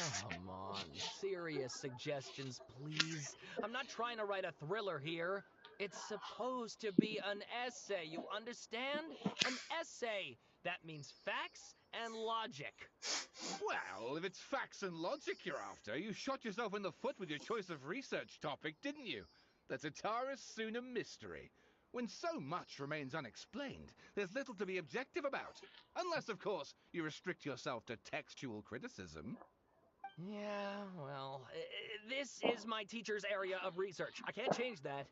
Come on, serious suggestions, please. I'm not trying to write a thriller here. It's supposed to be an essay, you understand? An essay! That means facts and logic. Well, if it's facts and logic you're after, you shot yourself in the foot with your choice of research topic, didn't you? The Tataris Suna mystery. When so much remains unexplained, there's little to be objective about. Unless, of course, you restrict yourself to textual criticism. Yeah, well, this is my teacher's area of research. I can't change that.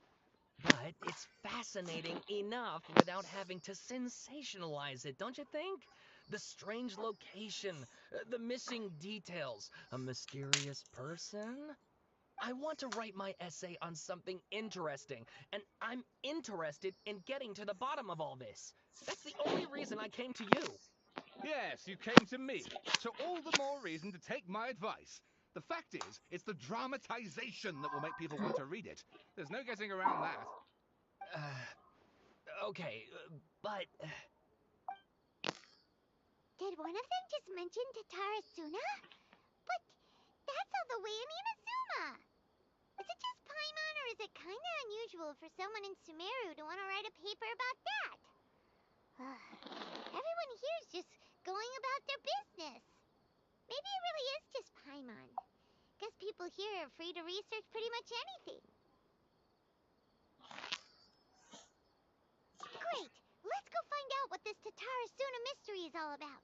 But it's fascinating enough without having to sensationalize it, don't you think? The strange location, the missing details, a mysterious person. I want to write my essay on something interesting, and I'm interested in getting to the bottom of all this. That's the only reason I came to you. Yes, you came to me, so all the more reason to take my advice. The fact is, it's the dramatization that will make people want to read it. There's no getting around that. Okay, but Did one of them just mention Tatarasuna? But that's all the way in Inazuma. Is it just Paimon, or is it kinda unusual for someone in Sumeru to want to write a paper about that? Everyone here's just going about their business. Maybe it really is just Paimon. Guess people here are free to research pretty much anything. Great! Let's go find out what this Tatarasuna mystery is all about.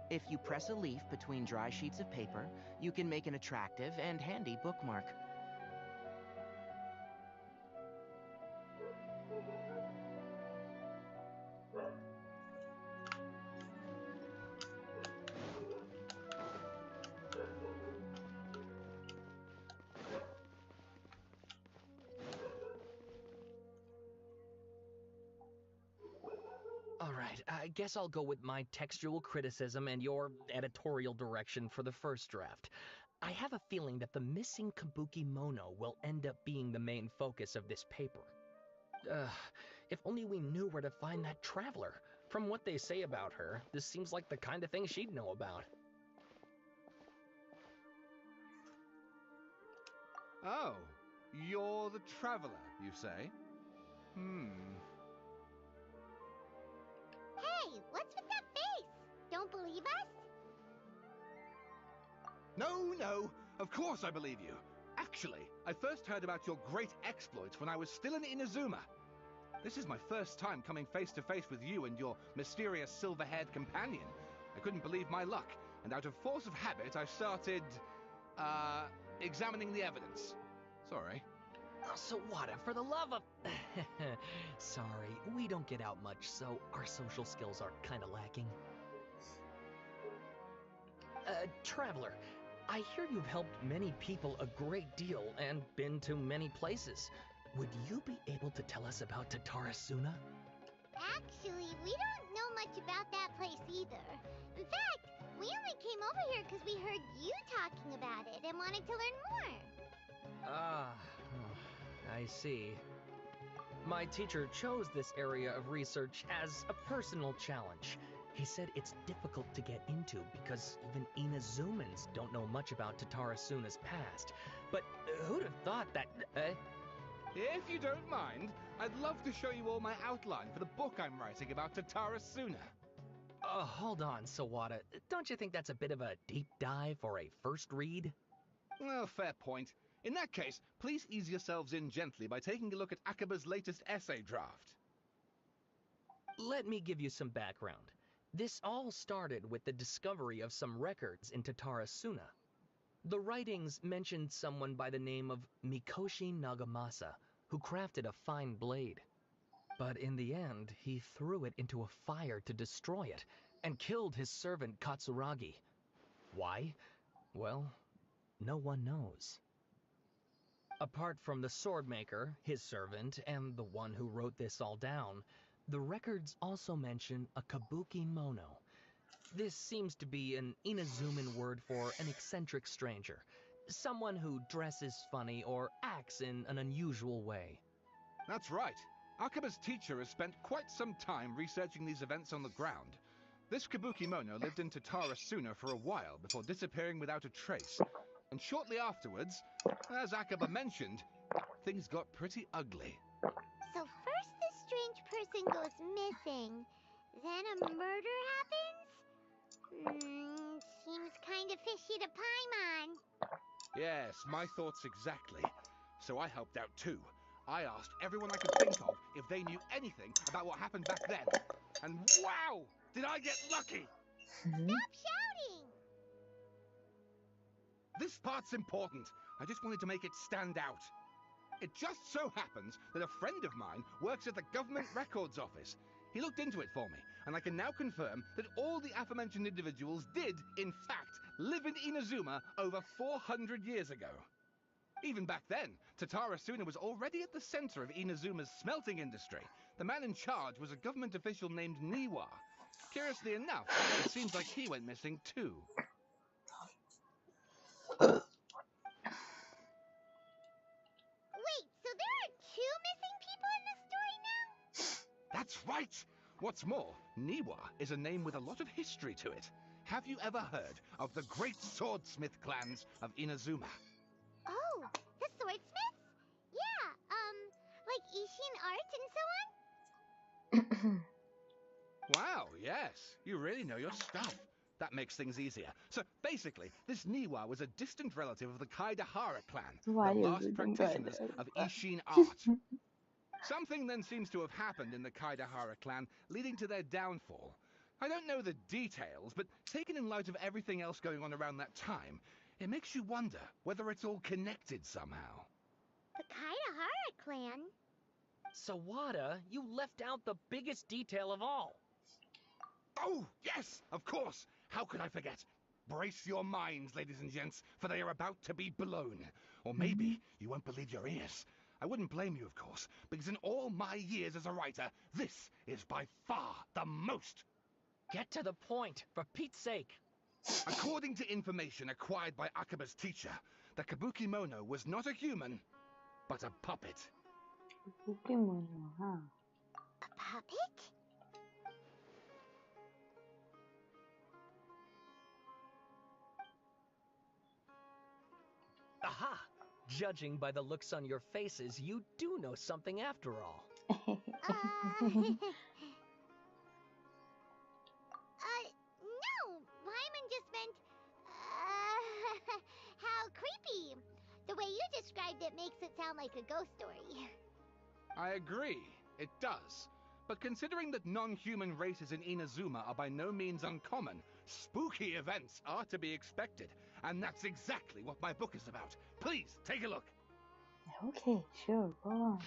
If you press a leaf between dry sheets of paper, you can make an attractive and handy bookmark. Alright, I guess I'll go with my textual criticism and your editorial direction for the first draft. I have a feeling that the missing Kabukimono will end up being the main focus of this paper. Ugh, if only we knew where to find that traveler. From what they say about her, this seems like the kind of thing she'd know about. Oh, you're the traveler, you say? Hey, what's with that face? Don't believe us? No, of course I believe you. Actually, I first heard about your great exploits when I was still in Inazuma. This is my first time coming face to face with you and your mysterious silver-haired companion. I couldn't believe my luck, and out of force of habit, I started, examining the evidence. Sorry. So what, for the love of... Sorry, we don't get out much, so our social skills are kinda lacking. Traveler, I hear you've helped many people a great deal and been to many places. Would you be able to tell us about Tatarasuna? Actually, we don't know much about that place either. In fact, we only came over here because we heard you talking about it and wanted to learn more. I see. My teacher chose this area of research as a personal challenge. He said it's difficult to get into because even Inazumans don't know much about Tatarasuna's past. But who'd have thought that... If you don't mind, I'd love to show you all my outline for the book I'm writing about Tatarasuna. Hold on, Sawada. Don't you think that's a bit of a deep dive or a first read? Well, fair point. In that case, please ease yourselves in gently by taking a look at Akaba's latest essay draft. Let me give you some background. This all started with the discovery of some records in Tatarasuna. The writings mentioned someone by the name of Mikoshi Nagamasa, who crafted a fine blade. But in the end, he threw it into a fire to destroy it, and killed his servant Katsuragi. Why? Well, no one knows. Apart from the swordmaker, his servant, and the one who wrote this all down, the records also mention a Kabukimono. This seems to be an Inazuman word for an eccentric stranger, someone who dresses funny or acts in an unusual way. That's right. Akaba's teacher has spent quite some time researching these events on the ground. This Kabukimono lived in Tatarasuna for a while before disappearing without a trace. And shortly afterwards, as Akaba mentioned, things got pretty ugly. So first this strange person goes missing, then a murder happens? Seems kind of fishy to Paimon. Yes, my thoughts exactly. So I helped out too. I asked everyone I could think of if they knew anything about what happened back then. And wow! Did I get lucky! Stop shouting! This part's important. I just wanted to make it stand out. It just so happens that a friend of mine works at the Government Records Office. He looked into it for me, and I can now confirm that all the aforementioned individuals did, in fact, live in Inazuma over 400 years ago. Even back then, Tatarasuna was already at the center of Inazuma's smelting industry. The man in charge was a government official named Niwa. Curiously enough, it seems like he went missing too. Wait, so there are two missing people in this story now? That's right! What's more, Niwa is a name with a lot of history to it. Have you ever heard of the great swordsmith clans of Inazuma? Oh, the swordsmiths? Yeah, like Ishin art and so on? Wow, yes, you really know your stuff. That makes things easier. So basically, this Niwa was a distant relative of the Kaidahara clan, the last practitioners of Ishin art. Something then seems to have happened in the Kaidahara clan, leading to their downfall. I don't know the details, but taken in light of everything else going on around that time, it makes you wonder whether it's all connected somehow. The Kaidahara clan? Sawada, you left out the biggest detail of all. Oh, yes, of course. How could I forget? Brace your minds, ladies and gents, for they are about to be blown. Or maybe you won't believe your ears. I wouldn't blame you, of course, because in all my years as a writer, this is by far the most. Get to the point, for Pete's sake. According to information acquired by Akaba's teacher, the Kabukimono was not a human, but a puppet. Kabukimono, huh? A puppet? Aha! Judging by the looks on your faces, you do know something after all. No. Paimon just meant, how creepy. The way you described it makes it sound like a ghost story. I agree, it does. But considering that non-human races in Inazuma are by no means uncommon, spooky events are to be expected. And that's exactly what my book is about. Please, take a look. Okay, sure, go on.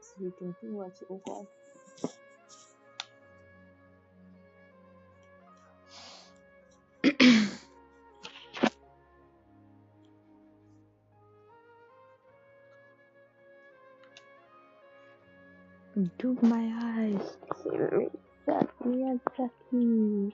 Sleeping too much, oh god. Into my eyes. Miyazaki.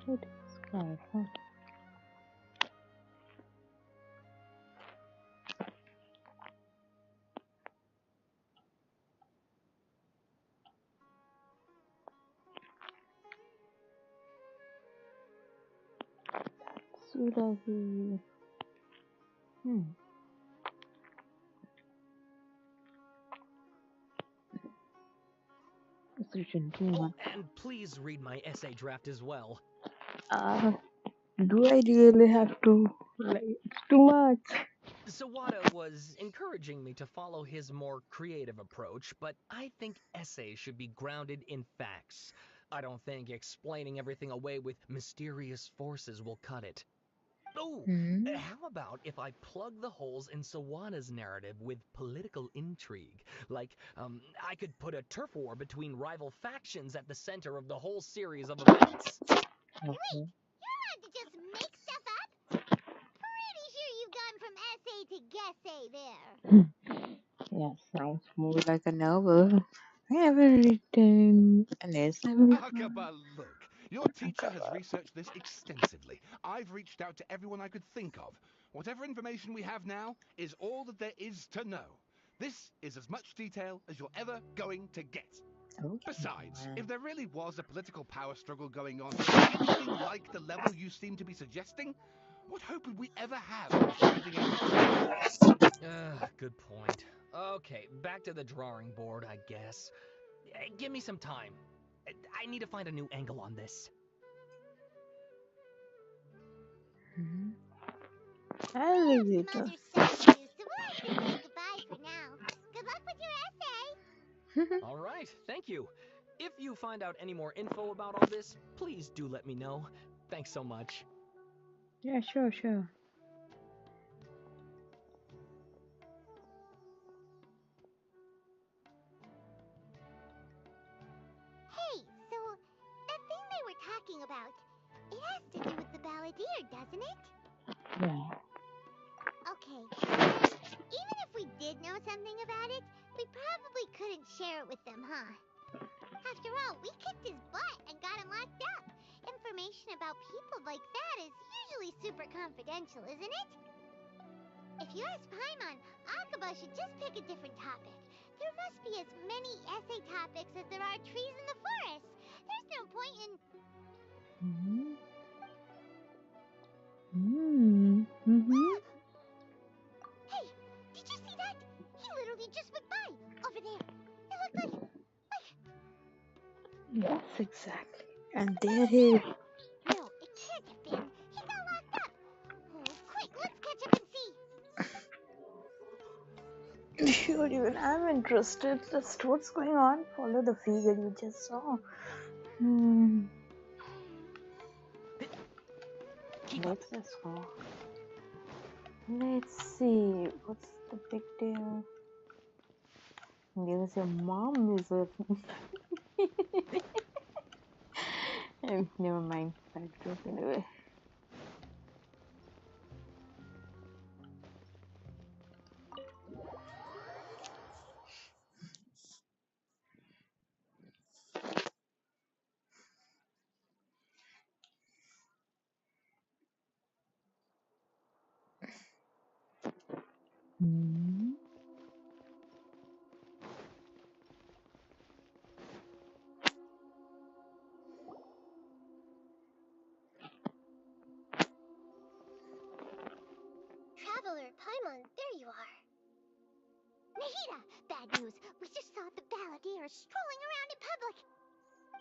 What is sky, huh? Surahi. Too much. And please read my essay draft as well. Do I really have to? Like, it's too much. Sawada was encouraging me to follow his more creative approach, but I think essays should be grounded in facts. I don't think explaining everything away with mysterious forces will cut it. Oh, how about if I plug the holes in Sawada's narrative with political intrigue? Like, I could put a turf war between rival factions at the center of the whole series of events. Wait, you're allowed to just make stuff up? Pretty sure you've gone from essay to guessay there. Yeah, sounds more like a novel. I haven't written an essay before. Akaba, look. Your teacher has researched this extensively. I've reached out to everyone I could think of. Whatever information we have now is all that there is to know. This is as much detail as you're ever going to get. Okay. Besides, if there really was a political power struggle going on, anything like the level you seem to be suggesting, what hope would we ever have of finding out? Good point. Okay, back to the drawing board, I guess. Give me some time. I need to find a new angle on this. I'll leave it. Mother sent you, so we'll have to say goodbye for now. Good luck with your essay. All right, thank you. If you find out any more info about all this, please do let me know. Thanks so much. Yeah, sure. Hey, so that thing they were talking about, it has to do with the balladeer, doesn't it? Yeah. Okay. Even if we did know something about it, we probably couldn't share it with them, huh? After all, we kicked his butt and got him locked up. Information about people like that is usually super confidential, isn't it? If you ask Paimon, Akaba should just pick a different topic. There must be as many essay topics as there are trees in the forest. There's no point in... Exactly. And there he is. No, it can't have been. He got locked up. Oh, quick, let's catch up and see. Sure, even I'm interested. Just what's going on? Follow the figure you just saw. Hmm. Keep up. What's this for? Let's see. What's the big deal? Because your mom is a. Never mind. Bad joke anyway. Hmm. Traveler, Paimon, there you are. Nahida, bad news. We just saw the balladeer strolling around in public.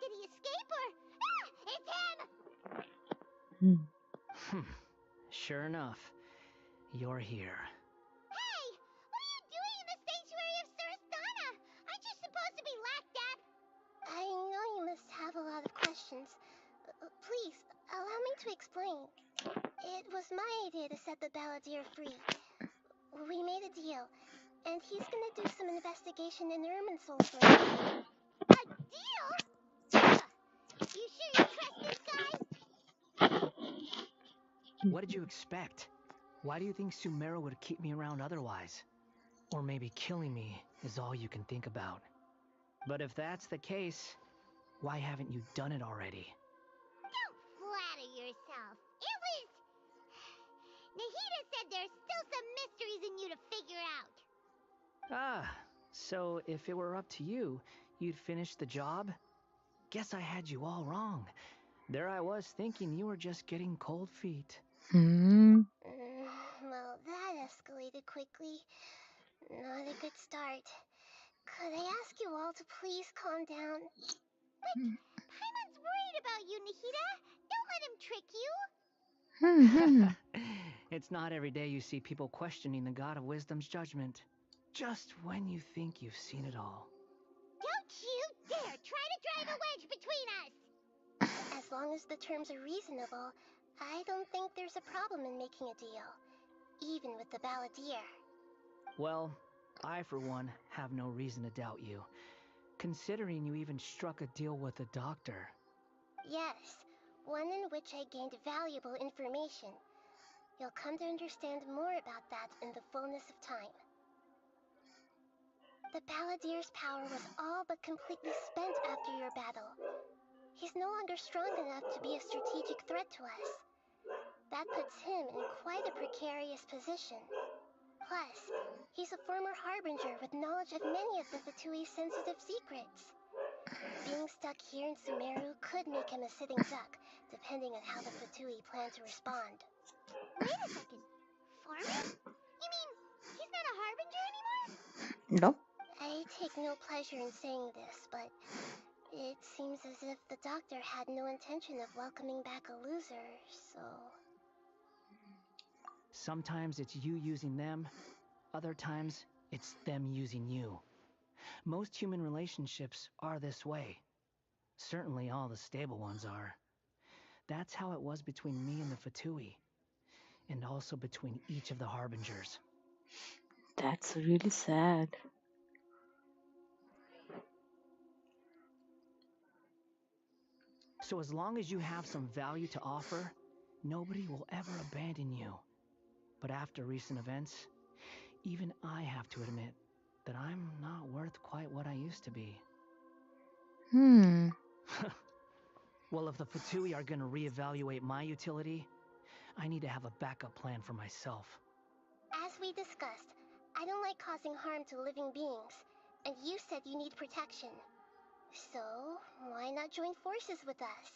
Did he escape or... Ah! It's him! Sure enough, you're here. Hey! What are you doing in the sanctuary of Surastana? Aren't you supposed to be laughed at? I know you must have a lot of questions. Please, allow me to explain. It was my idea to set the balladeer free. We made a deal, and he's gonna do some investigation in Irminsul for me. A deal? You sure you trust this guy? What did you expect? Why do you think Sumeru would keep me around otherwise? Or maybe killing me is all you can think about. But if that's the case, why haven't you done it already? Don't flatter yourself. It was... Nahida said there's still some mysteries in you to figure out. Ah, so if it were up to you, you'd finish the job? Guess I had you all wrong. There I was thinking you were just getting cold feet. Hmm. Well, that escalated quickly. Not a good start. Could I ask you all to please calm down? But Paimon's worried about you, Nahida. Don't let him trick you. It's not every day you see people questioning the God of Wisdom's judgment. Just when you think you've seen it all. Don't you dare try to drive a wedge between us! As long as the terms are reasonable, I don't think there's a problem in making a deal. Even with the balladeer. Well, I for one have no reason to doubt you, considering you even struck a deal with the doctor. Yes, one in which I gained valuable information. You'll come to understand more about that in the fullness of time. The balladeer's power was all but completely spent after your battle. He's no longer strong enough to be a strategic threat to us. That puts him in quite a precarious position. Plus, he's a former harbinger with knowledge of many of the Fatui's sensitive secrets. Being stuck here in Sumeru could make him a sitting duck, depending on how the Fatui plan to respond. Wait a second. Former? You mean he's not a harbinger anymore? Nope. I take no pleasure in saying this, but it seems as if the doctor had no intention of welcoming back a loser, so... Sometimes it's you using them, other times it's them using you. Most human relationships are this way. Certainly all the stable ones are. That's how it was between me and the Fatui, and also between each of the harbingers. That's really sad. So as long as you have some value to offer, nobody will ever abandon you. But after recent events, even I have to admit that I'm not worth quite what I used to be. Well, if the Fatui are gonna reevaluate my utility, I need to have a backup plan for myself. As we discussed, I don't like causing harm to living beings, and you said you need protection. So, why not join forces with us?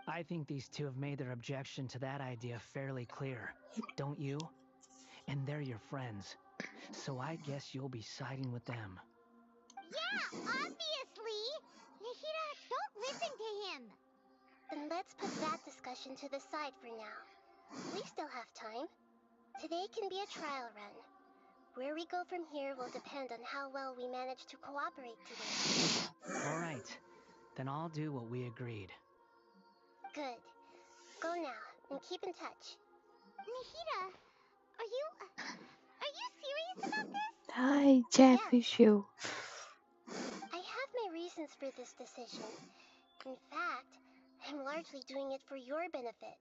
I think these two have made their objection to that idea fairly clear, don't you? And they're your friends, so I guess you'll be siding with them. Yeah, obviously! Nahida, don't listen to Then let's put that discussion to the side for now. We still have time. Today can be a trial run. Where we go from here will depend on how well we manage to cooperate today. All right. Then I'll do what we agreed. Good. Go now, and keep in touch. Nahida, are you serious about this? Hi, Jellyfish you. I have my reasons for this decision. In fact, I'm largely doing it for your benefit.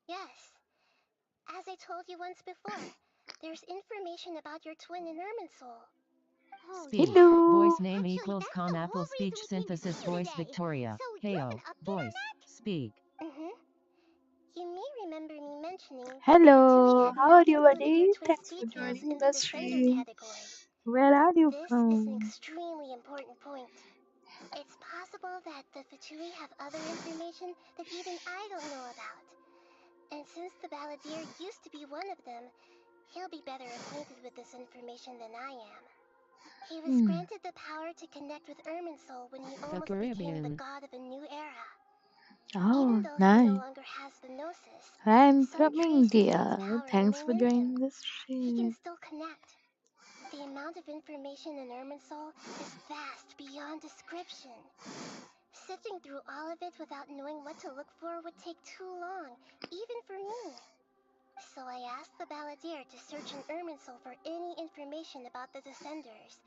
Yes. As I told you once before, there's information about your twin in Irminsul. Oh, Speak. Hello. Voice name Actually, equals that's com the Apple whole speech reason we came to synthesis see you voice today. Victoria. So, you have Heyo. an update Voice. on that? Speak. You may remember me mentioning that Hello. Fatui had How are not you, included your buddy? twin's Thanks for details joining into the the sender stream. category. Where are you This is an from? extremely important point. It's possible that the Fatui have other information that even I don't know about. And since the Balladeer used to be one of them, he'll be better acquainted with this information than I am. He was granted the power to connect with Irminsul when he almost became the Caribbean. god of a new era. Oh, Even though he no nice. longer has the Gnosis, I'm some coming, traces of his dear. power Thanks for remain in him. joining the He can stream. still connect. The amount of information in Irminsul is vast beyond description. Sifting through all of it without knowing what to look for would take too long, even for me. So I asked the Balladeer to search in Irminsul for any information about the Descenders.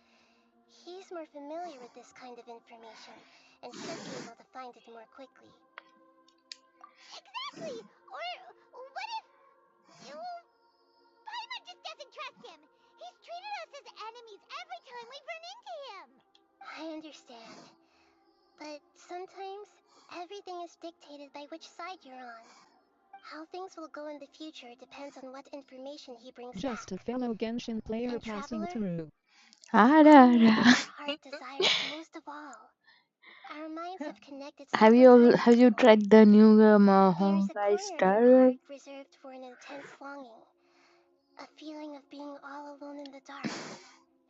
He's more familiar with this kind of information, and should be able to find it more quickly. Exactly. Or what if Paimon just doesn't trust him? He's treated us as enemies every time we've run into him. I understand. But sometimes, everything is dictated by which side you're on. How things will go in the future depends on what information he brings Just a back. fellow Genshin player And passing Traveler, through. I know what your heart desires most of all. Our minds have connected several times Have you before. tried the new There's a Honkai corner of your Star? heart reserved for an intense longing. A feeling of being all alone in the dark,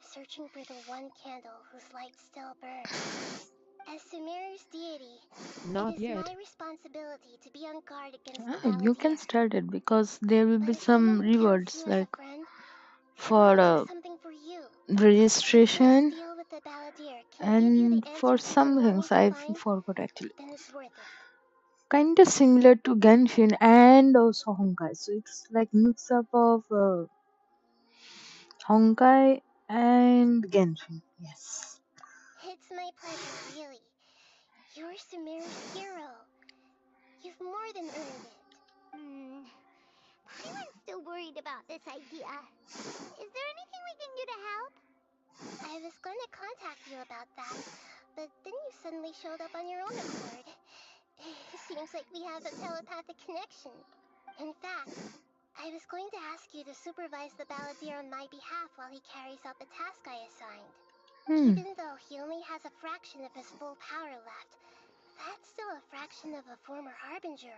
searching for the one candle whose light still burns. As Sumeru's deity, Not it is yet. my responsibility to be on guard against the Ah, you can Balladeer. start it because there will But be as someone some who counts rewards you as a like friend, I for want to do something for you. registration This deal with the Balladeer can give you the and for answers some you're wanting things to I find, forgot actually. then it's worth it. Kind of similar to Genshin and also Honkai. So it's like mix up of Honkai and Genshin. Yes. It's my pleasure, really. You're Sumeru's hero. You've more than earned it. Paimon's still worried about this idea. Is there anything we can do to help? I was going to contact you about that, but then you suddenly showed up on your own accord. It seems like we have a telepathic connection. In fact, I was going to ask you to supervise the Balladeer on my behalf while he carries out the task I assigned. Even though he only has a fraction of his full power left, that's still a fraction of a former Harbinger.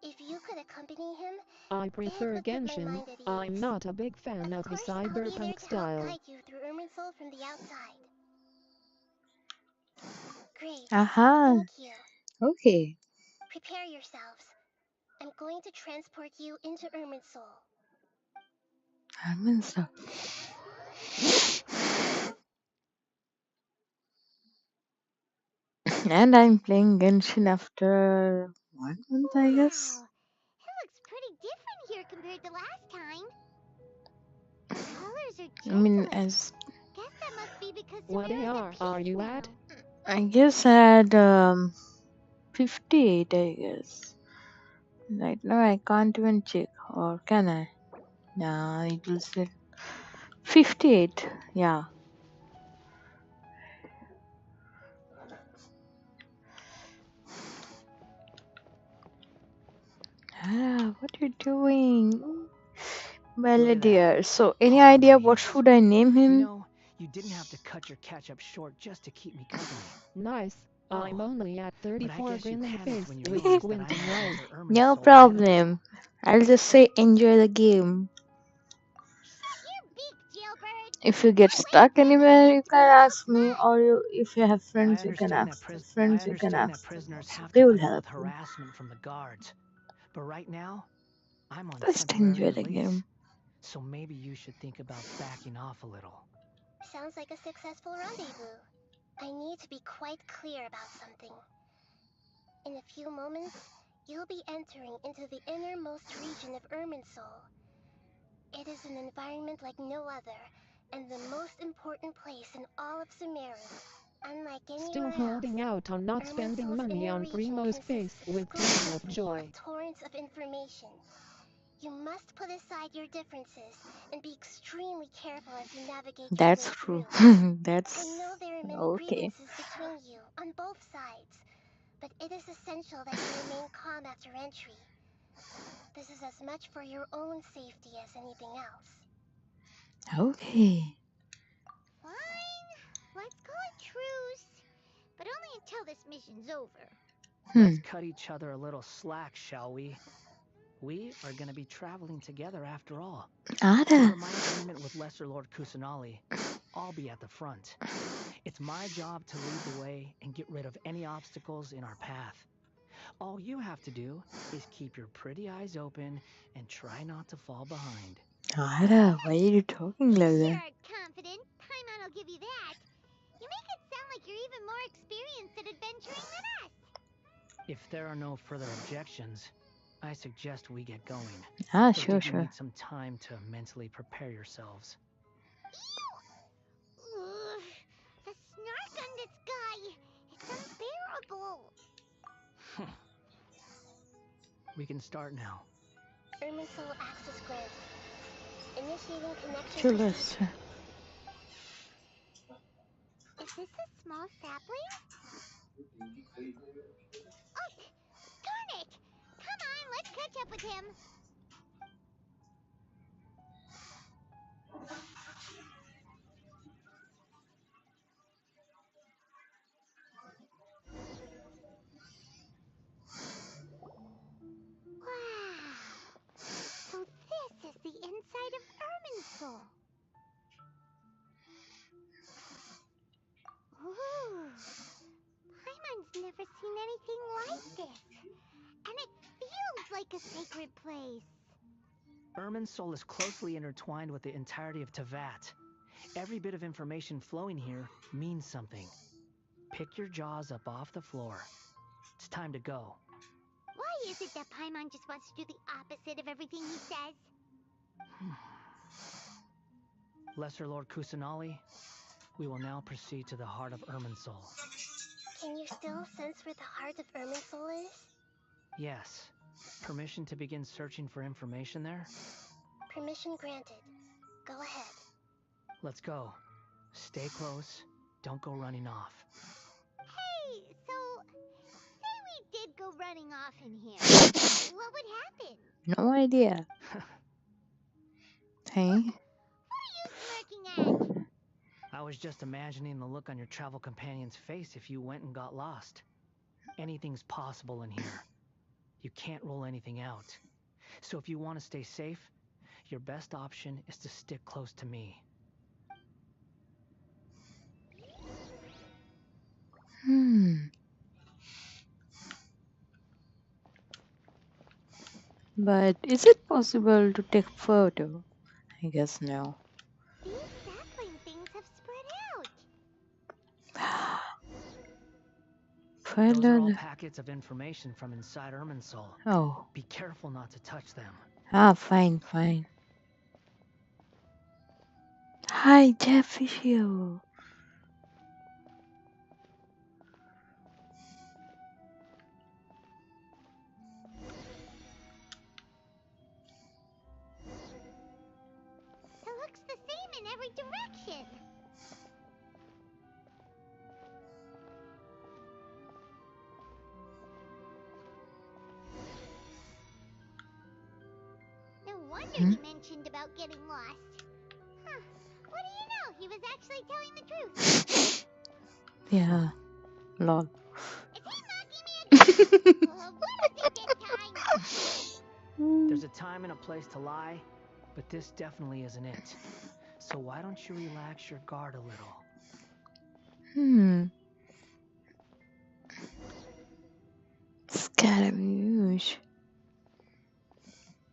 If you could accompany him, I it prefer would put my Genshin. mind at ease. I'm not a big fan of Of the course, I'll be there cyberpunk to help style. guide you through Irminsul from the outside. Great. Aha. Thank you. Okay. Prepare yourselves. I'm going to transport you into Irminsul. So. And I'm playing Genshin after 1 month, I guess. Wow. It looks pretty different here compared to last time. The colors are I mean, gentler. as Guess that must be because What Sumeru's at AR peace are you now. at? I guess at 58, I guess. Right now I can't even check, or can I? Nah, it will say 58. Yeah. Ah, what are you doing? Balladeer. So, any idea what should I name You him? know, you didn't have to cut your catch-up short just to keep me company. Nice. I'm Oh, only at but I 34 guess you grinning panicked face when you with realized that I squinting had to eyes. enter No Irminsul ahead of you. problem. I'll just say enjoy the game. Shut your beak, jailbird. If you get stuck anywhere, you can ask me, or if you have friends, you can ask. Them. Prisoners So have they to will put up help with you. harassment from the guards. But right now, I'm on Just temporary enjoy the release. game. So maybe you should think about backing off a little. Sounds like a successful rendezvous. I need to be quite clear about something. In a few moments, you'll be entering into the innermost region of Irminsul. It is an environment like no other, and the most important place in all of Sumeru. Unlike Still anywhere holding else, out on not spending Irminsul's money inner on region Primo's face consists with gleam of exclusively joy. of torrents of information. You must put aside your differences and be extremely careful as you navigate your That's way true. through. That's I know there are many okay. grievances between you on both sides, but it is essential that you remain calm after entry. This is as much for your own safety as anything else. Okay. Fine. Let's call it truce. But only until this mission's over. Let's cut each other a little slack, shall we? We are going to be traveling together after all. Ada. Per my agreement with Lesser Lord Kusanali, I'll be at the front. It's my job to lead the way and get rid of any obstacles in our path. All you have to do is keep your pretty eyes open and try not to fall behind. Ada, why are you talking like You that? are confident. Paimon will give you that. You make it sound like you're even more experienced at adventuring than us. If there are no further objections, I suggest we get going. Ah, You'll sure, you sure. need some time to mentally prepare yourselves. Ugh, the snark on this guy. It's unbearable. We can start now. Irminsul access granted. Initiating connection Sure, procedure. let's. Is this a small sapling? Oh, darn it! Come on, let's catch up with him. Wow. So this is the inside of Irminsul. Ooh. Paimon's never seen anything like this. And it feels like a sacred place. Irminsul is closely intertwined with the entirety of Tevat. Every bit of information flowing here means something. Pick your jaws up off the floor. It's time to go. Why is it that Paimon just wants to do the opposite of everything he says? Lesser Lord Kusanali, we will now proceed to the heart of Irminsul. Can you still sense where the heart of Irminsul is? Yes. Permission to begin searching for information there? Permission granted. Go ahead. Let's go. Stay close. Don't go running off. Hey, so say we did go running off in here. What would happen? No idea. Hey? What are you smirking at? I was just imagining the look on your travel companion's face if you went and got lost. Anything's possible in here. You can't rule anything out. So if you want to stay safe, your best option is to stick close to me. But is it possible to take photo? I guess no. These sapling things have spread out. Those are all Follow. packets of information from inside Irminsul. Oh. Be careful not to touch them. Ah, fine, fine. Hi, Jeffisio. It looks the same in every direction. No wonder he mentioned about getting lost. Huh. What do you know? He was actually telling the truth. Yeah. Lol. Is he mocking me again? What is it this time? There's a time and a place to lie, but this definitely isn't it. So why don't you relax your guard a little? Scaramouche.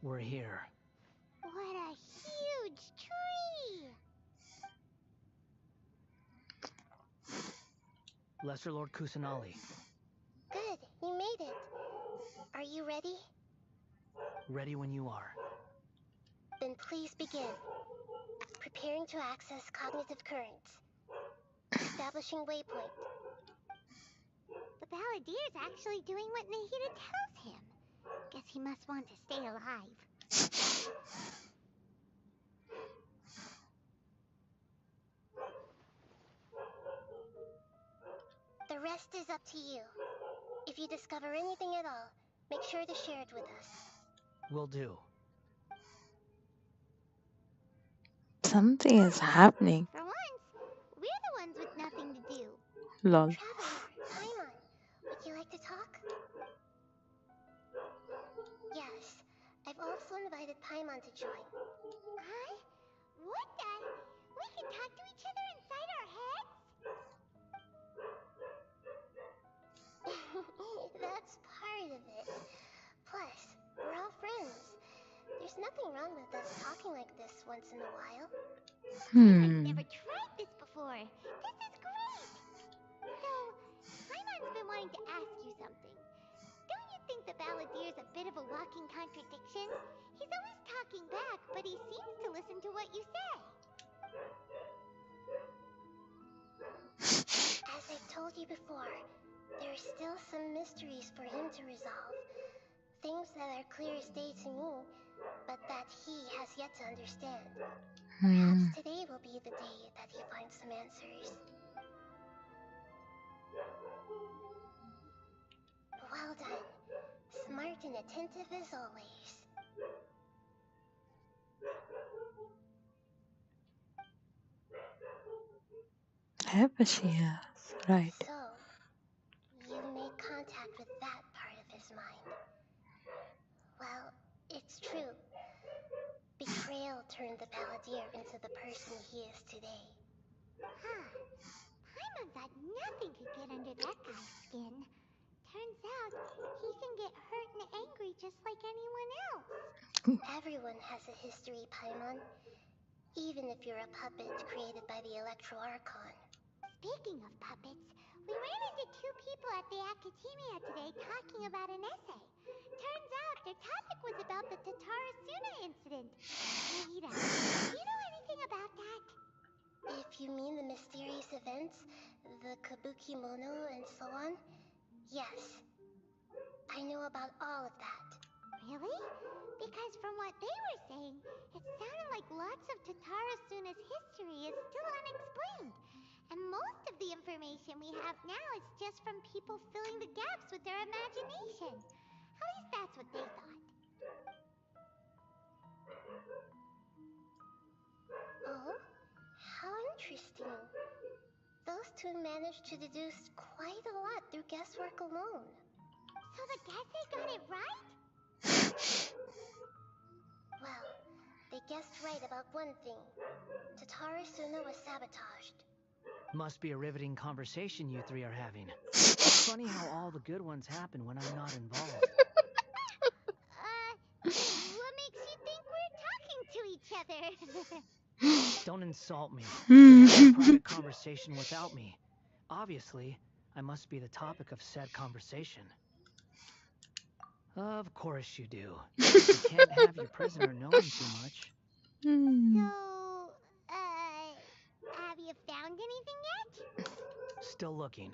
We're here. What a huge tree! Lesser Lord Kusanali, Good, you made it. Are you ready? ready when you are. Then please begin. Preparing to access cognitive currents. Establishing waypoint. The Balladier's actually doing what Nahida tells him. Guess he must want to stay alive. The rest is up to you. If you discover anything at all, make sure to share it with us. Will do. Something is happening. For once, we're the ones with nothing to do. Lol. Traveler, Paimon, would you like to talk? Yes, I've also invited Paimon to join. Huh? What the? We can talk to each other inside our heads? That's part of it. Plus, we're all friends. There's nothing wrong with us talking like this once in a while. I've never tried this before. This is great! So, Paimon's been wanting to ask you something. Don't you think the Balladier's a bit of a walking contradiction? He's always talking back, but he seems to listen to what you say. As I've told you before, there are still some mysteries for him to resolve. Things that are clear as day to me, but that he has yet to understand. Perhaps today will be the day that he finds some answers. Well done. Smart and attentive as always. Right. So, you made contact with that part of his mind. Well, it's true. Betrayal turned the Balladeer into the person he is today. Huh. Paimon thought nothing could get under that guy's skin. Turns out, he can get hurt and angry just like anyone else. Everyone has a history, Paimon. Even if you're a puppet created by the Electro Archon. Speaking of puppets, we ran into two people at the Academia today talking about an essay. Turns out their topic was about the Tatarasuna incident. Nahida, do you know anything about that? If you mean the mysterious events, the Kabukimono and so on, yes. I know about all of that. Really? Because from what they were saying, it sounded like lots of Tatarasuna's history is still unexplained. And most of the information we have now is just from people filling the gaps with their imagination. At least that's what they thought. Oh? How interesting. Those two managed to deduce quite a lot through guesswork alone. So the Gase got it right? Well, they guessed right about one thing. Tatarasuna was sabotaged. Must be a riveting conversation you three are having. It's funny how all the good ones happen when I'm not involved. What makes you think we're talking to each other? Don't insult me. You're having a private conversation without me. Obviously, I must be the topic of said conversation. Of course you do. You can't have your prisoner knowing too much. So, have you found anything yet? Still looking.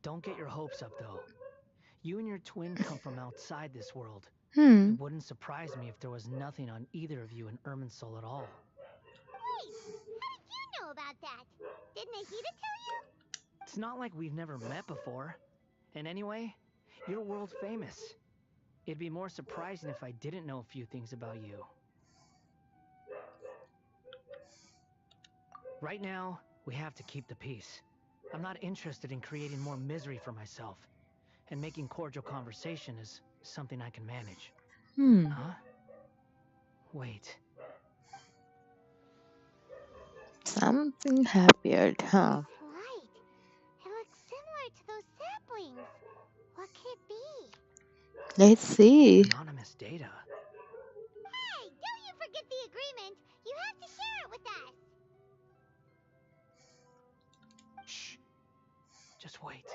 Don't get your hopes up, though. You and your twin come from outside this world. It wouldn't surprise me if there was nothing on either of you in Irminsul at all. Wait, how did you know about that? Did Nahida tell you? It's not like we've never met before. And anyway, you're world famous. It'd be more surprising if I didn't know a few things about you. Right now, we have to keep the peace. I'm not interested in creating more misery for myself. And making cordial conversation is something I can manage. Huh? Wait. Something happened, huh? This light. It looks similar to those saplings. What could it be? Let's see. Anonymous data. Hey, don't you forget the agreement. You have to share it with us. Shh. Just wait.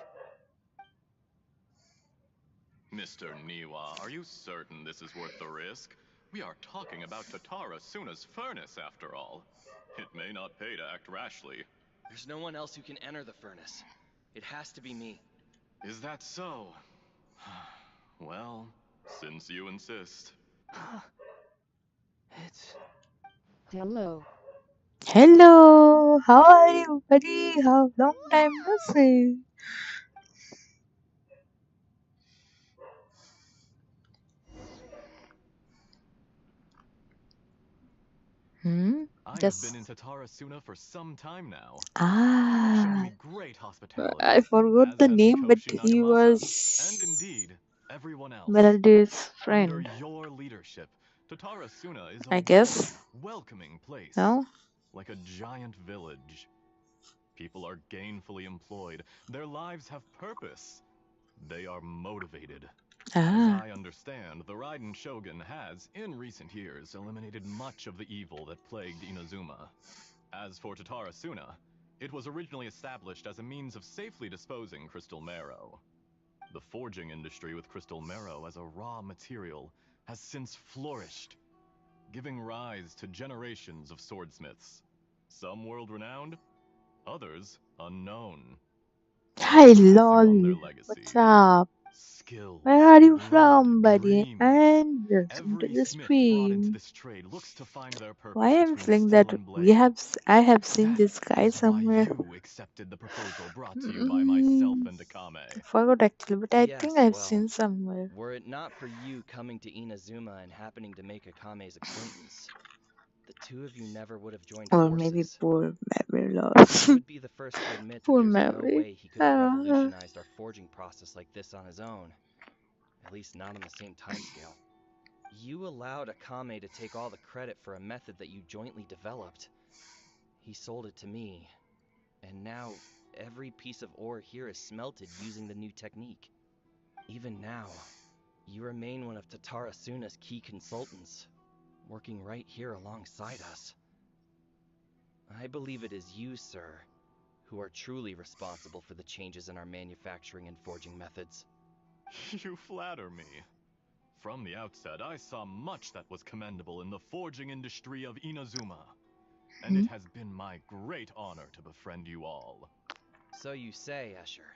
Mr. Niwa, are you certain this is worth the risk? We are talking about Tatara Suna's furnace, after all. It may not pay to act rashly. There's no one else who can enter the furnace. It has to be me. Is that so? Well, since you insist. It's... Hello. Hello, how are you, buddy? How long time no see? I have Just been in Tatara Suna for some time now. ah, Shown me great hospitality. I forgot As the has name, but Mikoshi he Nagamasa, and was indeed everyone else. Melody's Under friend, your leadership, Tatara Suna is a I guess. warm, welcoming place. No? Like a giant village. People are gainfully employed. Their lives have purpose. They are motivated. As Ah, I understand, the Raiden Shogun has, in recent years, eliminated much of the evil that plagued Inazuma. As for Tatara Suna, it was originally established as a means of safely disposing crystal marrow. The forging industry with crystal marrow as a raw material has since flourished, giving rise to generations of swordsmiths. Some world-renowned, others unknown. hi Passing on their lol. legacy. What's up? Skills, Where are you blood, from, buddy? dreams. And welcome to Every the smith brought into stream. this trade looks to find their purpose Why I'm between feeling steel that and blade. I have seen That this guy is why somewhere. you accepted the proposal brought to you by myself and Akame. I forgot actually, but I Yes, think I've well, seen somewhere. were it not for you coming to Inazuma and happening to make Akame's acquaintance, the two of you never would have joined Or maybe forces. poor memory You loss. would be the first to admit that Poor there's no memory. way he could have revolutionized our forging process like this on his own. At least not on the same timescale. You allowed Akame to take all the credit for a method that you jointly developed. He sold it to me, and now every piece of ore here is smelted using the new technique. Even now, you remain one of Tatara Suna's key consultants, working right here alongside us. I believe it is you, sir, who are truly responsible for the changes in our manufacturing and forging methods. You flatter me. From the outset, I saw much that was commendable in the forging industry of Inazuma. And it has been my great honor to befriend you all. So you say, Escher.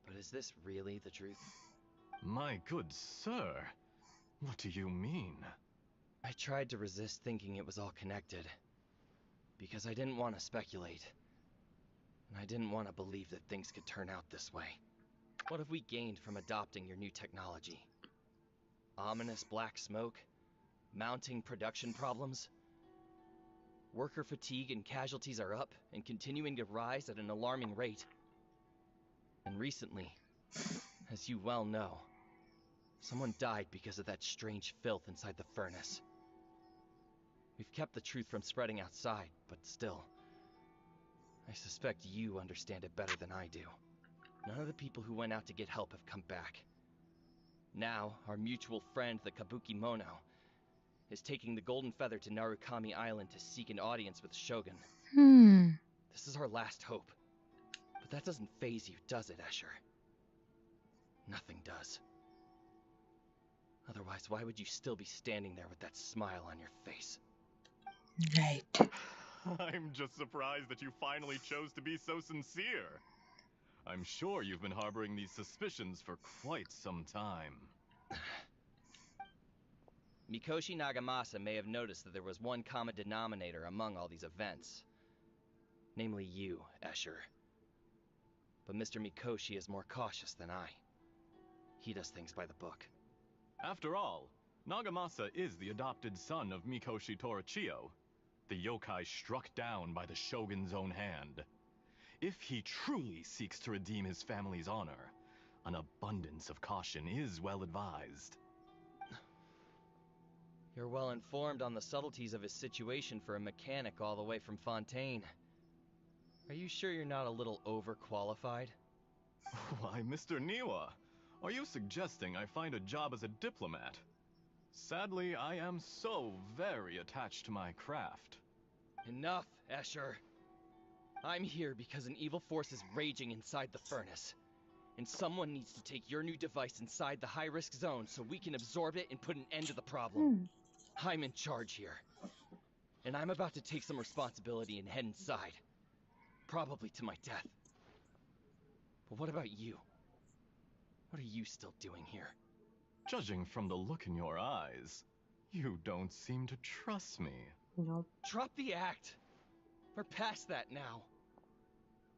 But is this really the truth? My good sir, what do you mean? I tried to resist thinking it was all connected. Because I didn't want to speculate. And I didn't want to believe that things could turn out this way. What have we gained from adopting your new technology? Ominous black smoke? Mounting production problems? Worker fatigue and casualties are up and continuing to rise at an alarming rate. And recently, as you well know, someone died because of that strange filth inside the furnace. We've kept the truth from spreading outside, but still, I suspect you understand it better than I do. None of the people who went out to get help have come back. Now, our mutual friend, the Kabukimono, is taking the Golden Feather to Narukami Island to seek an audience with Shogun. This is our last hope. But that doesn't faze you, does it, Escher? Nothing does. Otherwise, why would you still be standing there with that smile on your face? Right. I'm just surprised that you finally chose to be so sincere. I'm sure you've been harboring these suspicions for quite some time. Mikoshi Nagamasa may have noticed that there was one common denominator among all these events. Namely you, Escher. But Mr. Mikoshi is more cautious than I. He does things by the book. After all, Nagamasa is the adopted son of Mikoshi Torichio, the yokai struck down by the Shogun's own hand. If he truly seeks to redeem his family's honor, an abundance of caution is well advised. You're well informed on the subtleties of his situation for a mechanic all the way from Fontaine. Are you sure you're not a little overqualified? Why, Mr. Niwa, are you suggesting I find a job as a diplomat? Sadly, I am so very attached to my craft. Enough, Escher. I'm here because an evil force is raging inside the furnace. And someone needs to take your new device inside the high-risk zone so we can absorb it and put an end to the problem. I'm in charge here. And I'm about to take some responsibility and head inside. Probably to my death. But what about you? What are you still doing here? Judging from the look in your eyes, you don't seem to trust me. Nope. Drop the act. We're past that now.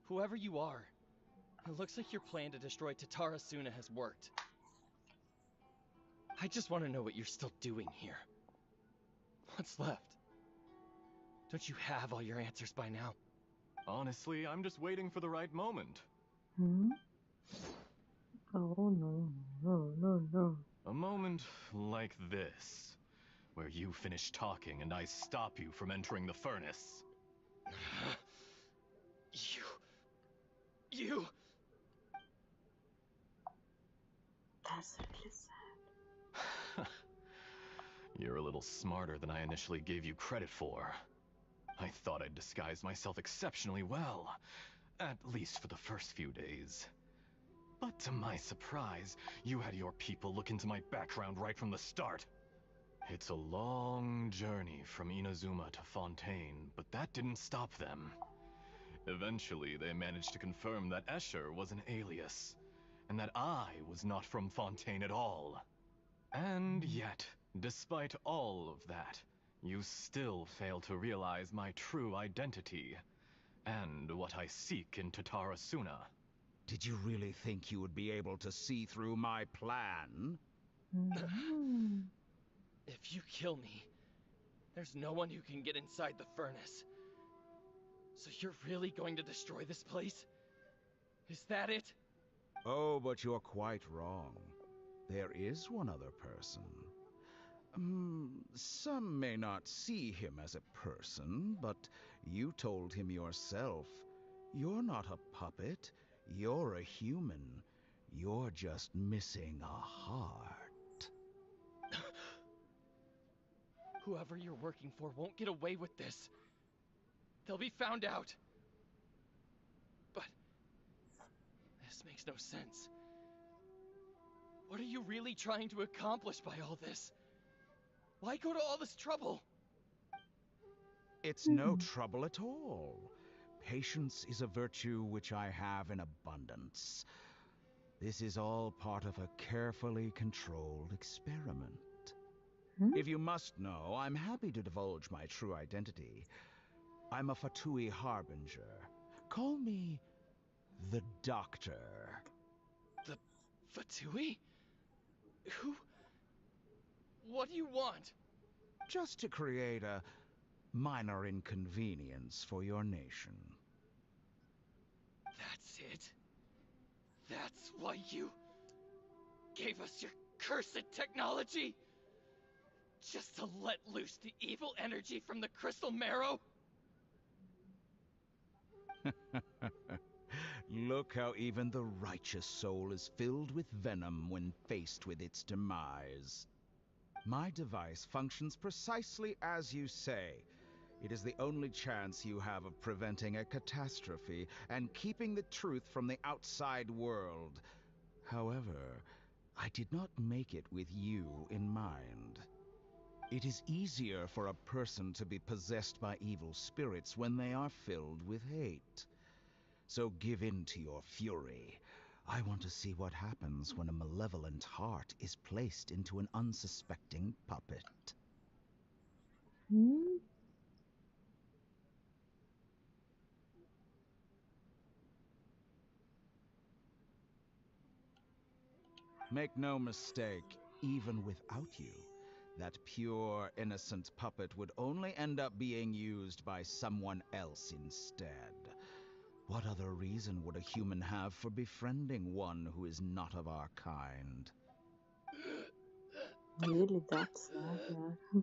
Whoever you are, it looks like your plan to destroy Tatara Suna has worked. I just want to know what you're still doing here. What's left? Don't you have all your answers by now? Honestly, I'm just waiting for the right moment. Oh no. A moment like this, where you finish talking and I stop you from entering the furnace. You... That's really sad. You're a little smarter than I initially gave you credit for. I thought I'd disguised myself exceptionally well, at least for the first few days. But to my surprise, you had your people look into my background right from the start. It's a long journey from Inazuma to Fontaine, but that didn't stop them. Eventually, they managed to confirm that Escher was an alias, and that I was not from Fontaine at all. And yet, despite all of that, you still fail to realize my true identity, and what I seek in Tatara Suna. Did you really think you would be able to see through my plan? If you kill me, there's no one who can get inside the furnace. So you're really going to destroy this place? Is that it? Oh, but you're quite wrong. There is one other person. Some may not see him as a person, but you told him yourself. You're not a puppet. You're a human. You're just missing a heart. Whoever you're working for won't get away with this. They'll be found out. But this makes no sense. What are you really trying to accomplish by all this? Why go to all this trouble? It's no trouble at all. Patience is a virtue which I have in abundance. This is all part of a carefully controlled experiment. If you must know, I'm happy to divulge my true identity. I'm a Fatui Harbinger. Call me the Doctor. The Fatui? Who? What do you want? Just to create a minor inconvenience for your nation. That's it? That's why you gave us your cursed technology? Just to let loose the evil energy from the crystal marrow? Look how even the righteous soul is filled with venom when faced with its demise. My device functions precisely as you say. It is the only chance you have of preventing a catastrophe and keeping the truth from the outside world. However, I did not make it with you in mind. It is easier for a person to be possessed by evil spirits when they are filled with hate. So give in to your fury. I want to see what happens when a malevolent heart is placed into an unsuspecting puppet. Make no mistake, even without you, that pure, innocent puppet would only end up being used by someone else instead. What other reason would a human have for befriending one who is not of our kind? Really that sad, yeah.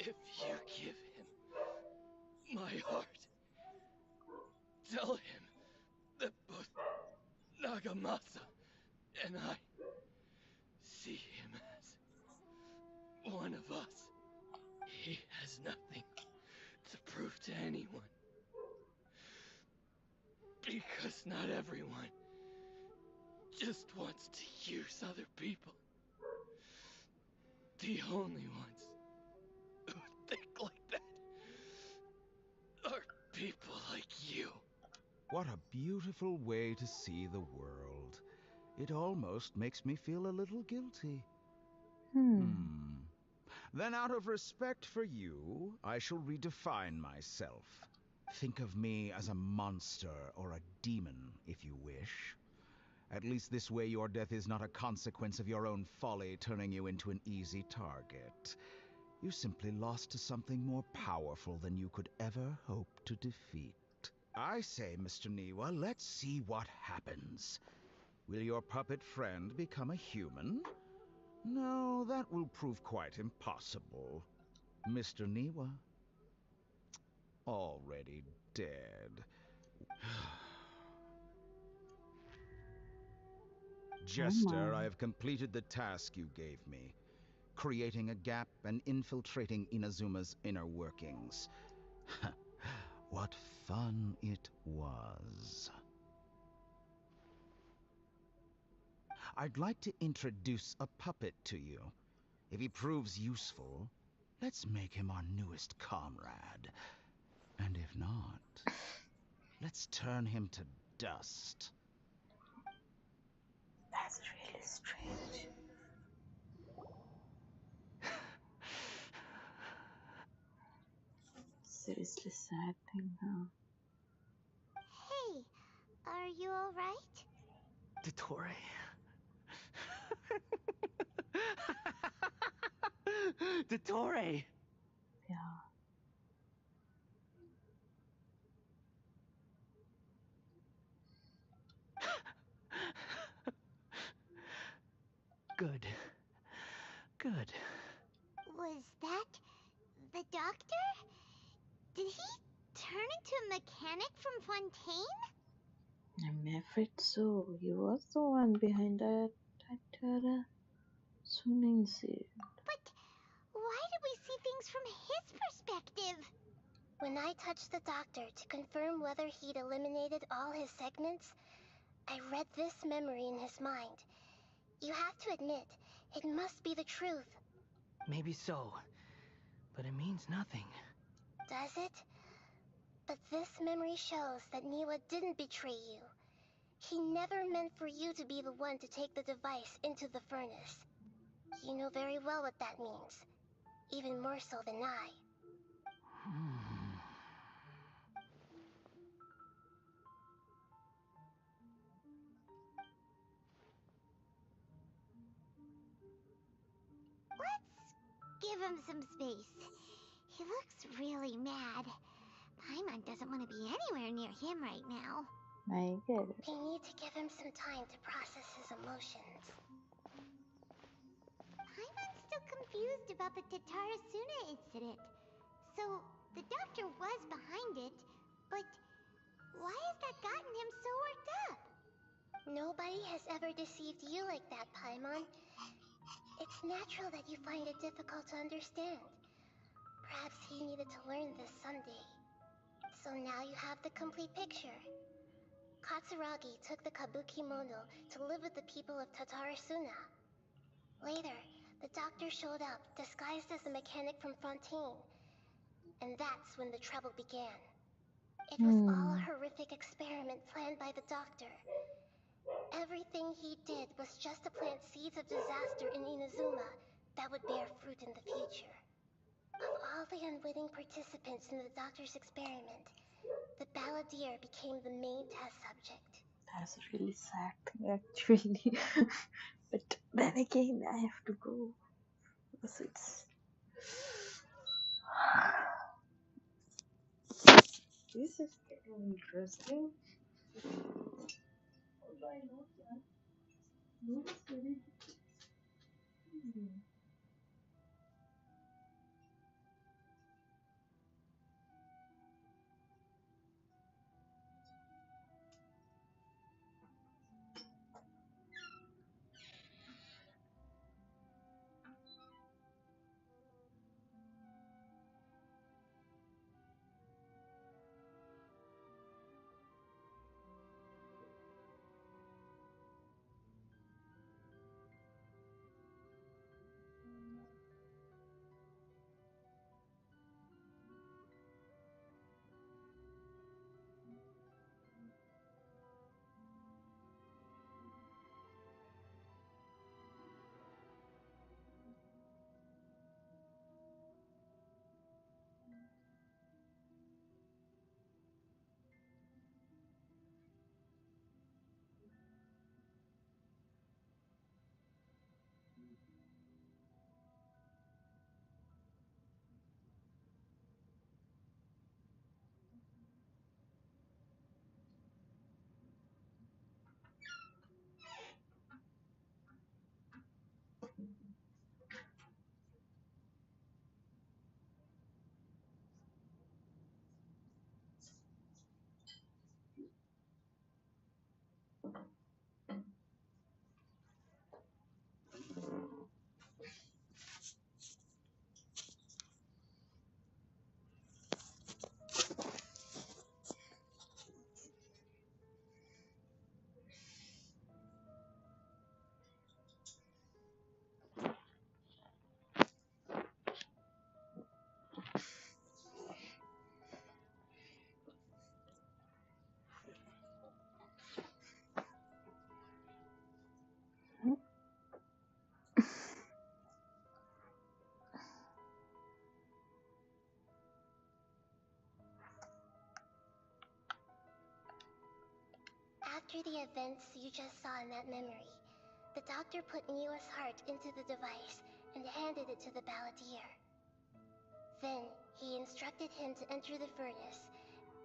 If you give him my heart, tell him that both Nagamasa and I see him as one of us. He has nothing to prove to anyone. Because not everyone just wants to use other people. The only ones who think like that are people like you. What a beautiful way to see the world. It almost makes me feel a little guilty. Then out of respect for you, I shall redefine myself. Think of me as a monster or a demon, if you wish. At least this way your death is not a consequence of your own folly turning you into an easy target. You simply lost to something more powerful than you could ever hope to defeat. I say, Mr. Niwa, let's see what happens. Will your puppet friend become a human? No, that will prove quite impossible. Mr. Niwa, already dead. Jester, I have completed the task you gave me, creating a gap and infiltrating Inazuma's inner workings. What fun it was. I'd like to introduce a puppet to you. If he proves useful, let's make him our newest comrade. And if not, let's turn him to dust. That's really strange. Seriously sad thing, huh? Hey, are you alright? Dottore? Dottore! Yeah. Good. Good. Was that the doctor? Did he turn into a mechanic from Fontaine? I'm afraid so. He was the one behind that Tatara Suning incident. But why did we see things from his perspective? When I touched the doctor to confirm whether he'd eliminated all his segments, I read this memory in his mind. You have to admit, it must be the truth. Maybe so, but it means nothing. Does it? But this memory shows that Niwa didn't betray you. He never meant for you to be the one to take the device into the furnace. You know very well what that means. Even more so than I. Let's give him some space. He looks really mad. Paimon doesn't want to be anywhere near him right now. I get it. We need to give him some time to process his emotions. Paimon's still confused about the Tatarasuna incident. So, the doctor was behind it, but why has that gotten him so worked up? Nobody has ever deceived you like that, Paimon. It's natural that you find it difficult to understand. Perhaps he needed to learn this someday. So now you have the complete picture. Katsuragi took the Kabukimono to live with the people of Tatarasuna. Later, the doctor showed up, disguised as a mechanic from Fontaine. And that's when the trouble began. It was all a horrific experiment planned by the doctor. Everything he did was just to plant seeds of disaster in Inazuma that would bear fruit in the future. Of all the unwitting participants in the doctor's experiment, the balladeer became the main test subject. That's a really sad thing, actually. But then again, I have to go. Because it's. This is getting interesting. What do I know? After the events you just saw in that memory, the doctor put Niwa's heart into the device and handed it to the balladeer. Then, he instructed him to enter the furnace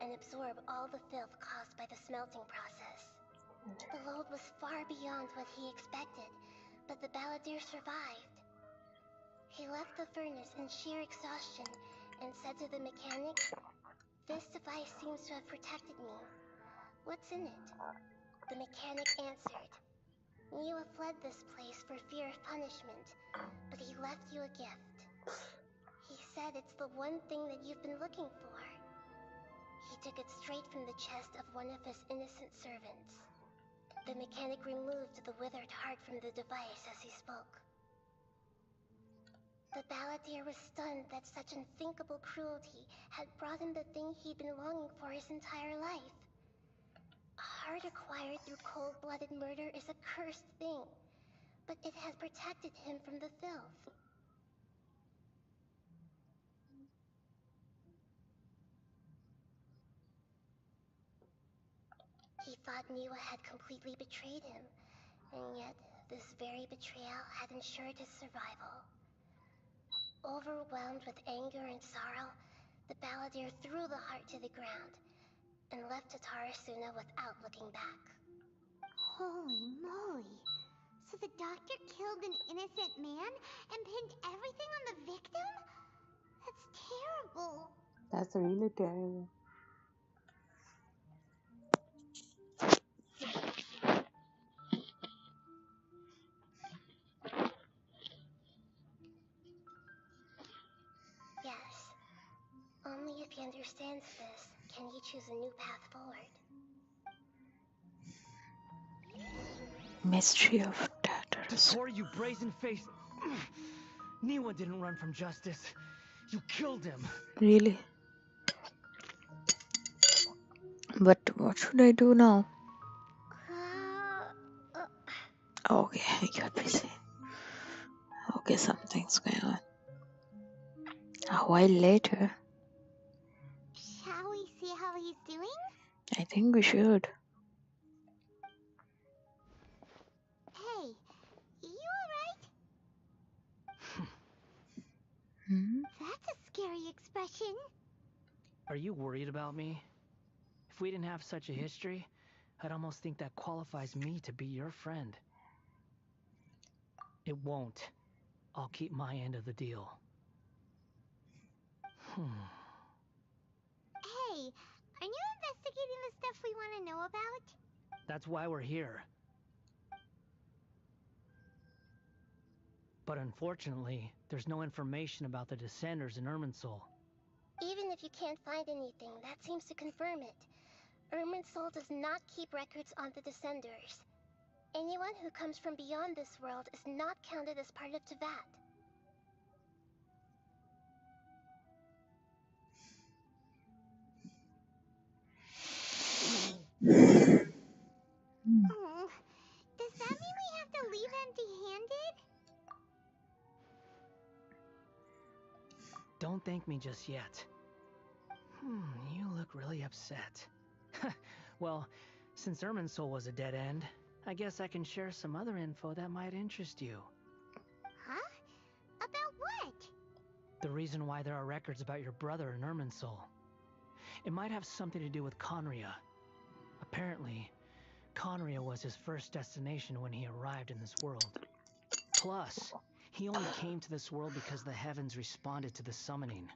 and absorb all the filth caused by the smelting process. The load was far beyond what he expected, but the balladeer survived. He left the furnace in sheer exhaustion and said to the mechanic, "This device seems to have protected me. What's in it?" The mechanic answered, "Niwa fled this place for fear of punishment, but he left you a gift. He said it's the one thing that you've been looking for." He took it straight from the chest of one of his innocent servants. The mechanic removed the withered heart from the device as he spoke. The balladeer was stunned that such unthinkable cruelty had brought him the thing he'd been longing for his entire life. A heart acquired through cold-blooded murder is a cursed thing, but it has protected him from the filth. He thought Niwa had completely betrayed him, and yet this very betrayal had ensured his survival. Overwhelmed with anger and sorrow, the balladeer threw the heart to the ground and left Tatarasuna without looking back. Holy moly. So the doctor killed an innocent man and pinned everything on the victim? That's terrible. That's really terrible. Yes. Only if he understands this can he choose a new path forward. Mystery of Tatters. Tor, you brazen-faced... Niwa didn't run from justice. You killed him. Really? But what should I do now? Okay, I got busy. Okay, something's going on. A while later. Shall we see how he's doing? I think we should. Hey, you alright? That's a scary expression. Are you worried about me? If we didn't have such a history, I'd almost think that qualifies me to be your friend. It won't. I'll keep my end of the deal. Hey, are you investigating the stuff we want to know about? That's why we're here. But unfortunately, there's no information about the Descenders in Irminsul. Even if you can't find anything, that seems to confirm it. Irminsul does not keep records on the Descenders. Anyone who comes from beyond this world is not counted as part of Teyvat. Oh, does that mean we have to leave empty-handed? Don't thank me just yet. You look really upset. Well, since Irminsul was a dead end, I guess I can share some other info that might interest you. Huh? About what? The reason why there are records about your brother in Irminsul. It might have something to do with Conria. Apparently, Conria was his first destination when he arrived in this world. Plus, he only came to this world because the heavens responded to the summoning.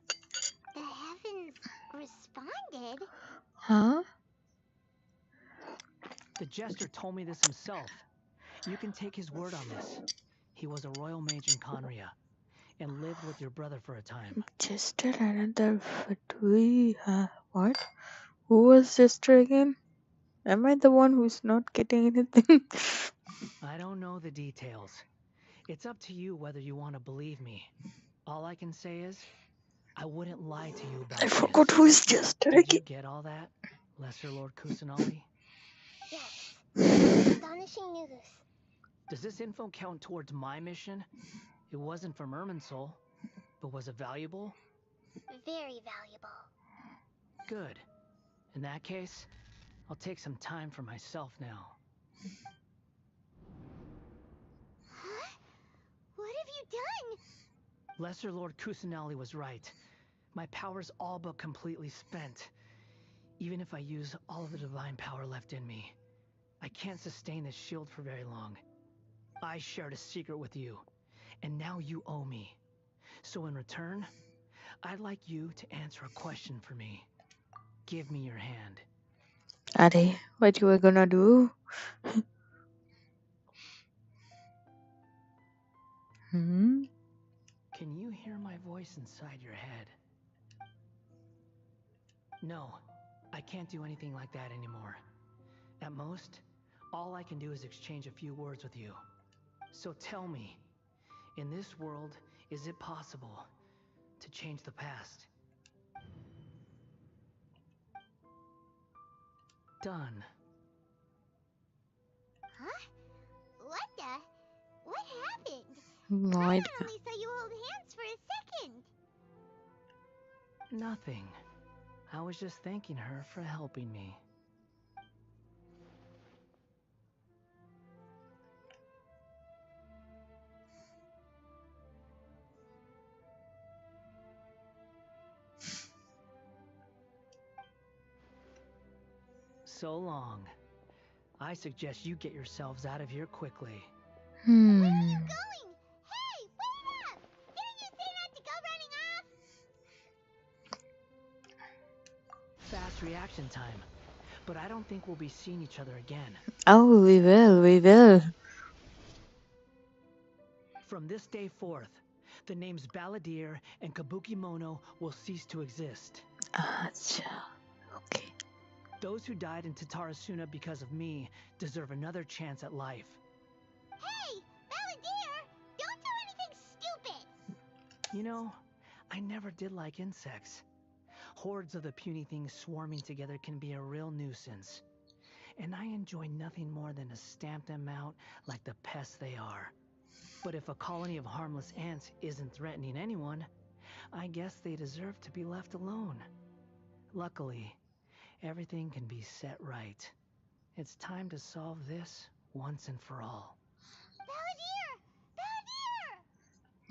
The heavens responded? Huh? The Jester told me this himself. You can take his word on this. He was a royal mage in Conria, and lived with your brother for a time. Jester another Fatui. What? Who was Jester again? Am I the one who's not getting anything? I don't know the details. It's up to you whether you want to believe me. All I can say is, I wouldn't lie to you about I this. forgot who is Jester Did you again. get all that, Lesser Lord Kusanali? Yes. Astonishing news. Does this info count towards my mission? It wasn't from Irminsul, but was it valuable? Very valuable. Good. In that case, I'll take some time for myself now. Huh? What have you done? Lesser Lord Kusanali was right. My power's all but completely spent. Even if I use all of the divine power left in me, I can't sustain this shield for very long. I shared a secret with you, and now you owe me. So in return, I'd like you to answer a question for me. Give me your hand. Are, what you were gonna do? Can you hear my voice inside your head? No, I can't do anything like that anymore. At most, all I can do is exchange a few words with you. So tell me, in this world, is it possible to change the past? Done. Huh? What the? What happened? No I idea. only saw you hold hands for a second. Nothing. I was just thanking her for helping me. So long. I suggest you get yourselves out of here quickly. Where are you going? Hey, wait up! Didn't you say not to go running off? Fast reaction time. But I don't think we'll be seeing each other again. Oh, we will, we will. From this day forth, the names Balladeer and Kabukimono will cease to exist. Acha. Okay. Those who died in Tatarasuna because of me deserve another chance at life. Hey, Balladeer! Don't do anything stupid! You know, I never did like insects. Hordes of the puny things swarming together can be a real nuisance. And I enjoy nothing more than to stamp them out like the pests they are. But if a colony of harmless ants isn't threatening anyone, I guess they deserve to be left alone. Luckily, everything can be set right. It's time to solve this once and for all. Balladeer!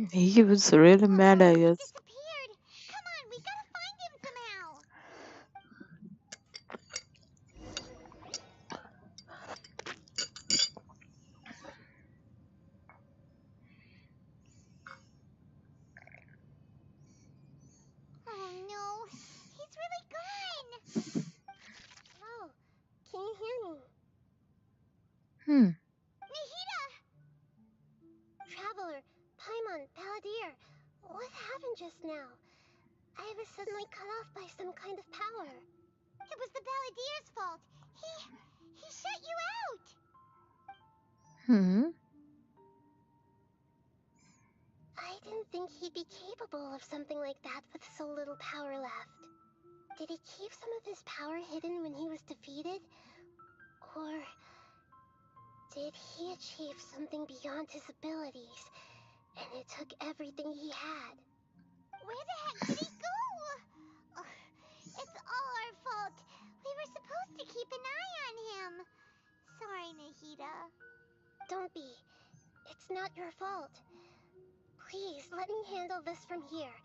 Balladeer! He was really mad, I He guess. disappeared. Come on, we gotta find him somehow. traveler, Paimon, Palladir. What happened just now? I was suddenly cut off by some kind of power. It was the Palladir's fault. He shut you out. I didn't think he'd be capable of something like that with so little power left. Did he keep some of his power hidden when he was defeated? Or did he achieve something beyond his abilities, and it took everything he had? Where the heck did he go? Ugh, it's all our fault. We were supposed to keep an eye on him. Sorry, Nahida. Don't be. It's not your fault. Please, let me handle this from here,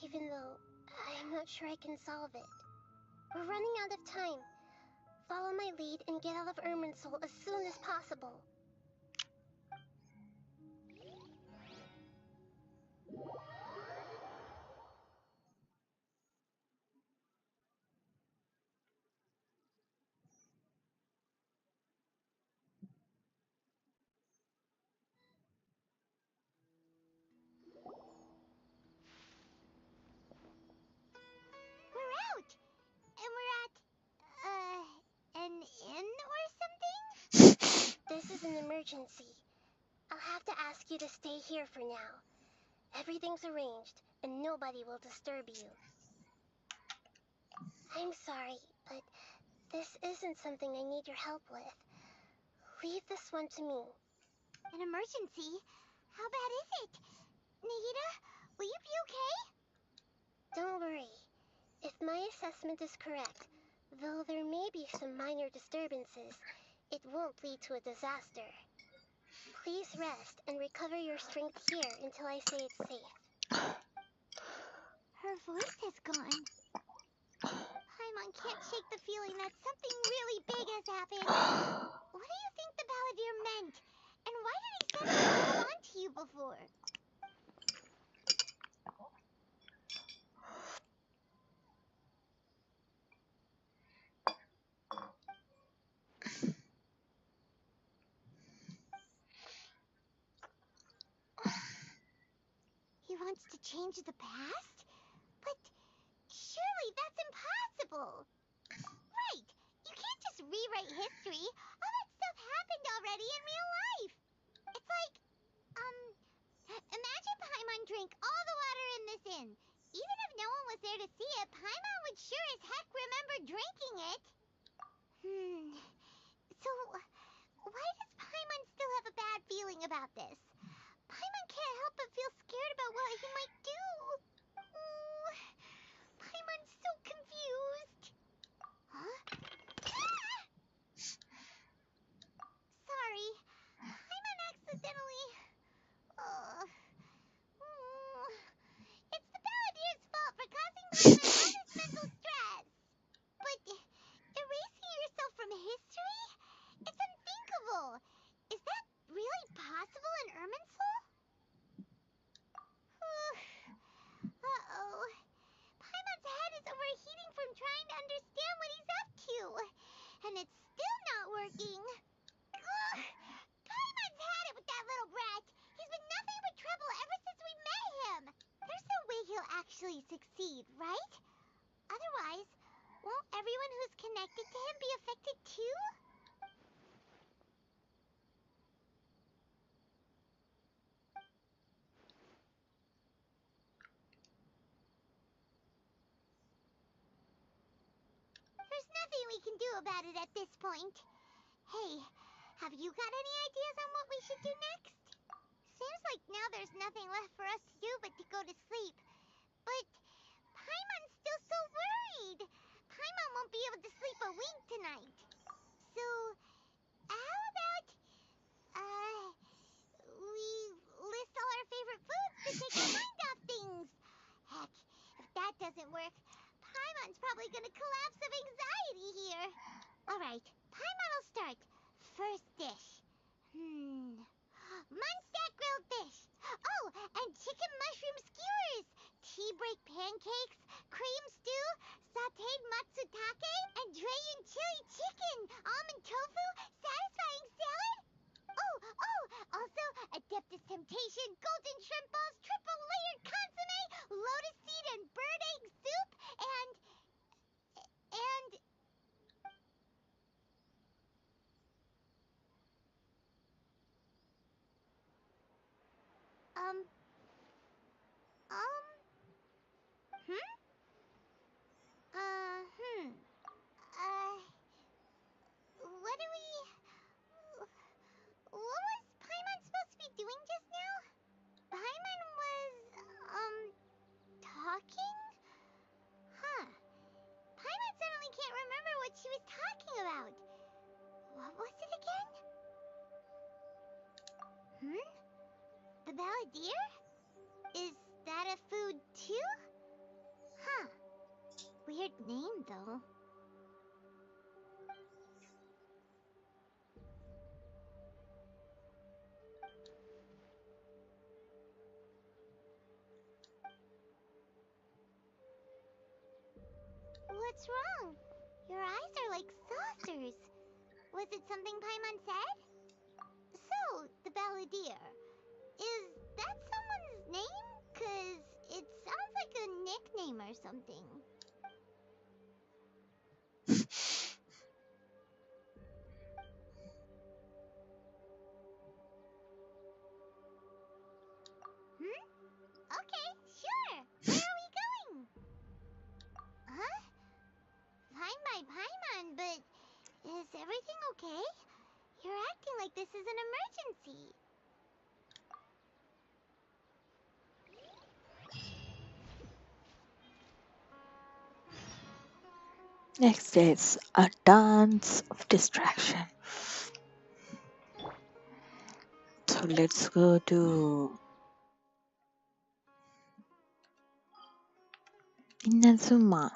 even though I'm not sure I can solve it. We're running out of time. Follow my lead and get out of Irminsul as soon as possible. We're out. And we're at, an inn or something? This is an emergency. I'll have to ask you to stay here for now. Everything's arranged, and nobody will disturb you. I'm sorry, but this isn't something I need your help with. Leave this one to me. An emergency? How bad is it? Nahida, will you be okay? Don't worry. If my assessment is correct, though there may be some minor disturbances, it won't lead to a disaster. Please rest and recover your strength here until I say it's safe. Her voice has gone. Paimon can't shake the feeling that something really big has happened. What do you think the Palladir meant? And why did he suddenly hold on to you before? He wants to change the past? But surely that's impossible. Right, you can't just rewrite history. All that stuff happened already in real life. It's like, imagine Paimon drank all the water in this inn. Even if no one was there to see it, Paimon would sure as heck remember drinking it. So, why does Paimon still have a bad feeling about this? Paimon can't help but feel scared about what he might do. Oh, Paimon's so confused. Huh? Ah! Sorry. Paimon accidentally... It's the Palladir's fault for causing Paimon all this mental stress. But erasing yourself from history? It's unthinkable. Is that really possible in Irminsul? Uh-oh. Paimon's head is overheating from trying to understand what he's up to. And it's still not working. Ugh. Paimon's had it with that little brat. He's been nothing but trouble ever since we met him. There's no way he'll actually succeed, right? Otherwise, won't everyone who's connected to him be affected too? There's nothing we can do about it at this point. Hey, have you got any ideas on what we should do next? Seems like now there's nothing left for us to do but to go to sleep. But Paimon's still so worried. Paimon won't be able to sleep a wink tonight. So, how about, we list all our favorite foods to take our mind off things? Heck, if that doesn't work, Paimon's probably gonna collapse of anxiety here. Alright, Paimon will start. First dish. Munstack grilled fish. Oh, and chicken mushroom skewers. Tea break pancakes, cream stew, sauteed matsutake, and Dragon chili chicken, almond tofu, satisfying salad. Oh, also Adeptus Temptation balladeer? Is that a food too? Huh. Weird name, though. What's wrong? Your eyes are like saucers. Was it something Paimon said? So, the balladeer. Is that someone's name? 'Cause it sounds like a nickname or something. Okay, sure. Where are we going? Huh? Fine by Paimon, but is everything okay? You're acting like this is an emergency. Next is a dance of distraction. So let's go to Inazuma.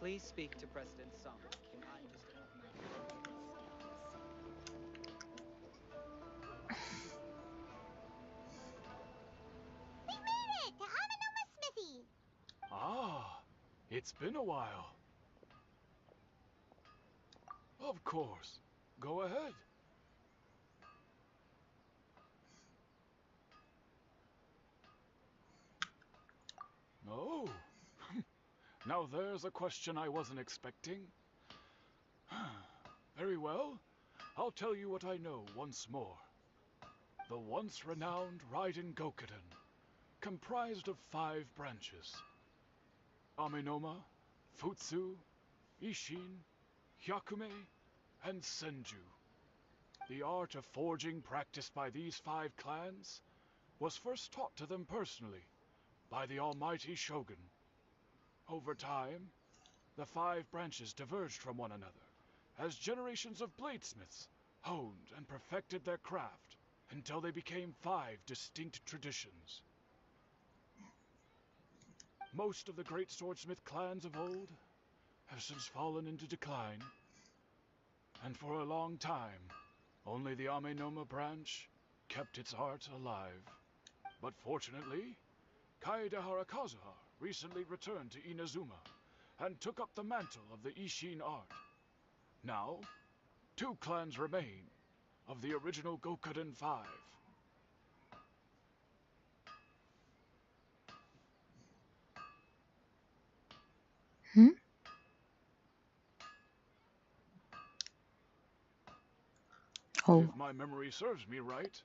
Please speak to President Sung. Can I just have my... We made it to Amanoma Smithy. Ah, it's been a while. Of course. Go ahead. Oh. Now there's a question I wasn't expecting. Very well. I'll tell you what I know once more. The once renowned Raiden Gokuden, comprised of 5 branches. Amenoma, Futsu, Ishin, Hyakume, and Senju. The art of forging practiced by these 5 clans was first taught to them personally by the almighty Shogun. Over time, the 5 branches diverged from one another as generations of bladesmiths honed and perfected their craft until they became 5 distinct traditions. Most of the great swordsmith clans of old have since fallen into decline, and for a long time, only the Amenoma branch kept its art alive. But fortunately, Kaedehara Kazuha recently returned to Inazuma and took up the mantle of the Ishin art. Now, 2 clans remain of the original Gokuden 5. Hmm? Oh, If my memory serves me right,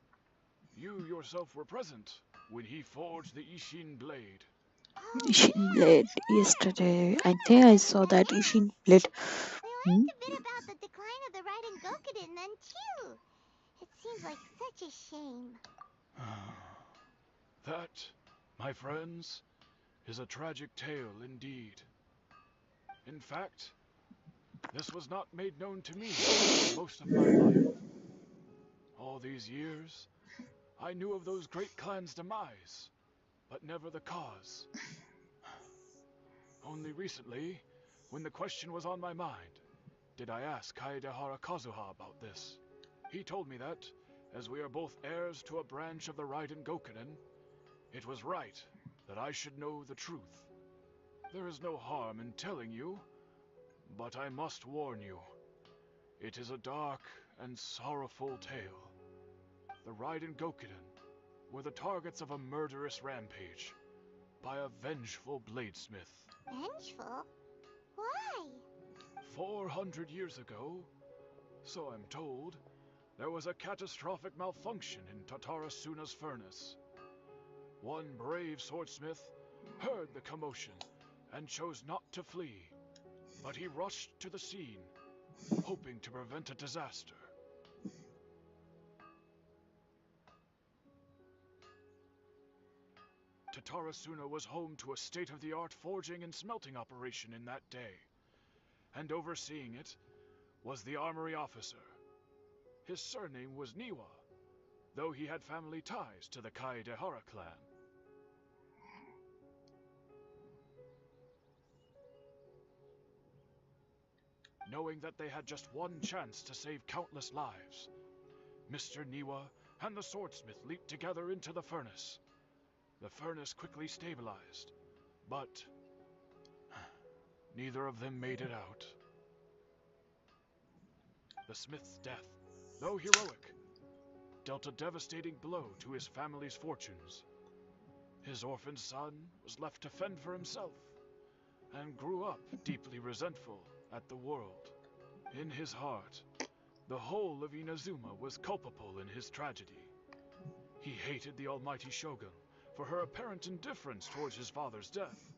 you yourself were present when he forged the Ishin blade. Oh, Ishin yeah, Blade. we were. Yesterday, I think I saw that Ishin Blade. We Hmm? learned a bit about the decline of the Raiden Gokuden then, too. It seems like such a shame. That, my friends, is a tragic tale indeed. In fact, this was not made known to me for most of my life. All these years, I knew of those great clans' demise, but never the cause. Only recently, when the question was on my mind, did I ask Kaedehara Kazuha about this. He told me that, as we are both heirs to a branch of the Raiden Gokuden, it was right that I should know the truth. There is no harm in telling you, but I must warn you. It is a dark and sorrowful tale. The Raiden Gokuden were the targets of a murderous rampage by a vengeful bladesmith. Vengeful? Why? 400 years ago, so I'm told, there was a catastrophic malfunction in Tatara Suna's furnace. One brave swordsmith heard the commotion and chose not to flee, but he rushed to the scene, hoping to prevent a disaster. Tatara Suna was home to a state-of-the-art forging and smelting operation in that day, and overseeing it was the armory officer. His surname was Niwa, though he had family ties to the Kaedehara clan. Knowing that they had just one chance to save countless lives, Mr. Niwa and the swordsmith leaped together into the furnace. The furnace quickly stabilized, but neither of them made it out. The smith's death, though heroic, dealt a devastating blow to his family's fortunes. His orphaned son was left to fend for himself, and grew up deeply resentful at the world. In his heart, the whole of Inazuma was culpable in his tragedy. He hated the almighty shogun for her apparent indifference towards his father's death,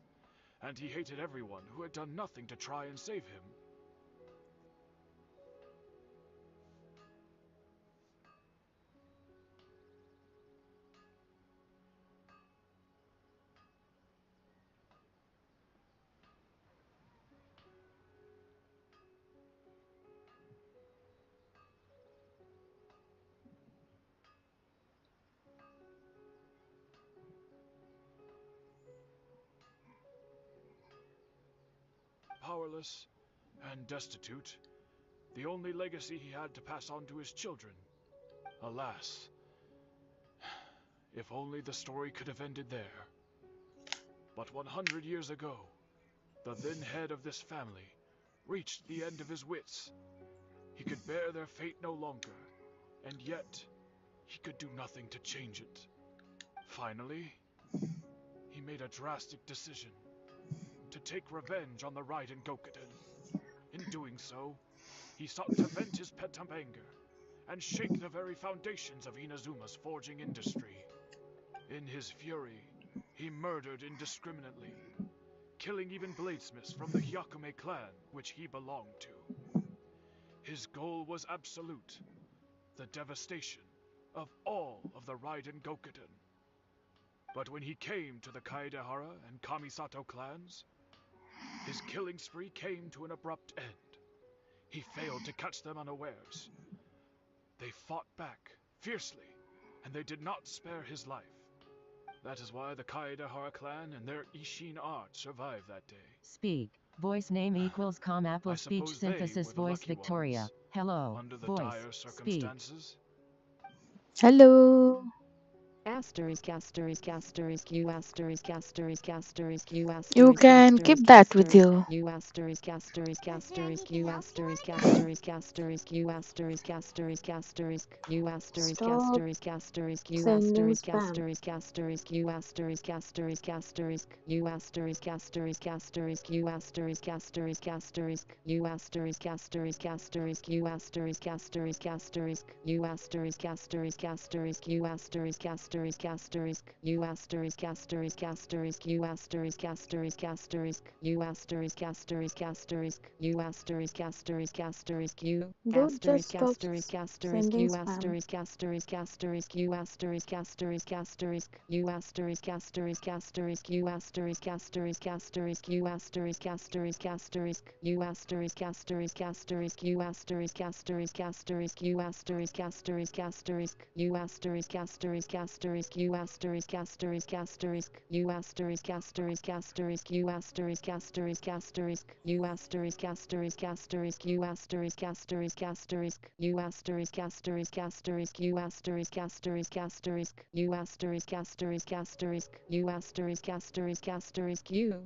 and he hated everyone who had done nothing to try and save him. Powerless and destitute, the only legacy he had to pass on to his children. Alas, if only the story could have ended there. But 100 years ago, the then head of this family reached the end of his wits. He could bear their fate no longer, and yet he could do nothing to change it. Finally, he made a drastic decision to take revenge on the Raiden Gokuden. In doing so, he sought to vent his pent-up anger and shake the very foundations of Inazuma's forging industry. In his fury, he murdered indiscriminately, killing even bladesmiths from the Hyakume clan which he belonged to. His goal was absolute, the devastation of all of the Raiden Gokuden. But when he came to the Kaedehara and Kamisato clans, his killing spree came to an abrupt end. He failed to catch them unawares. They fought back fiercely, and they did not spare his life. That is why the Kaedehara clan and their Ishin art survived that day. Speak. Voice name equals com Apple I speech suppose they synthesis were the voice lucky Victoria. ones. Hello. Under the Voice. dire Speak. circumstances, Hello. Asterisk asterisk asterisk u asterisk asterisk asterisk u asterisk You can keep that with you. u asterisk asterisk Is there asterisk anything u else you asterisk wanna asterisk asterisk u asterisk asterisk asterisk u asterisk Stop asterisk asterisk u sending asterisk spam. asterisk asterisk u asterisk asterisk asterisk u asterisk asterisk asterisk u asterisk asterisk asterisk u asterisk asterisk asterisk u asterisk asterisk asterisk u asterisk asterisk asterisk u asterisk asterisk asterisk u asterisk asterisk asterisk u asterisk asterisk asterisk u asterisk asterisk asterisk u asterisk asterisk asterisk u Don't just asterisk stop asterisk asterisk sending u spam. asterisk asterisk asterisk u asterisk asterisk asterisk u asterisk asterisk asterisk u asterisk asterisk asterisk u asterisk asterisk asterisk u asterisk asterisk asterisk u asterisk asterisk asterisk u asterisk asterisk asterisk u asterisk asterisk asterisk u asterisk asterisk asterisk u asterisk asterisk asterisk u asterisk asterisk asterisk u asterisk asterisk asterisk u asterisk asterisk asterisk u asterisk asterisk asterisk u asterisk asterisk asterisk u asterisk asterisk asterisk u asterisk asterisk asterisk u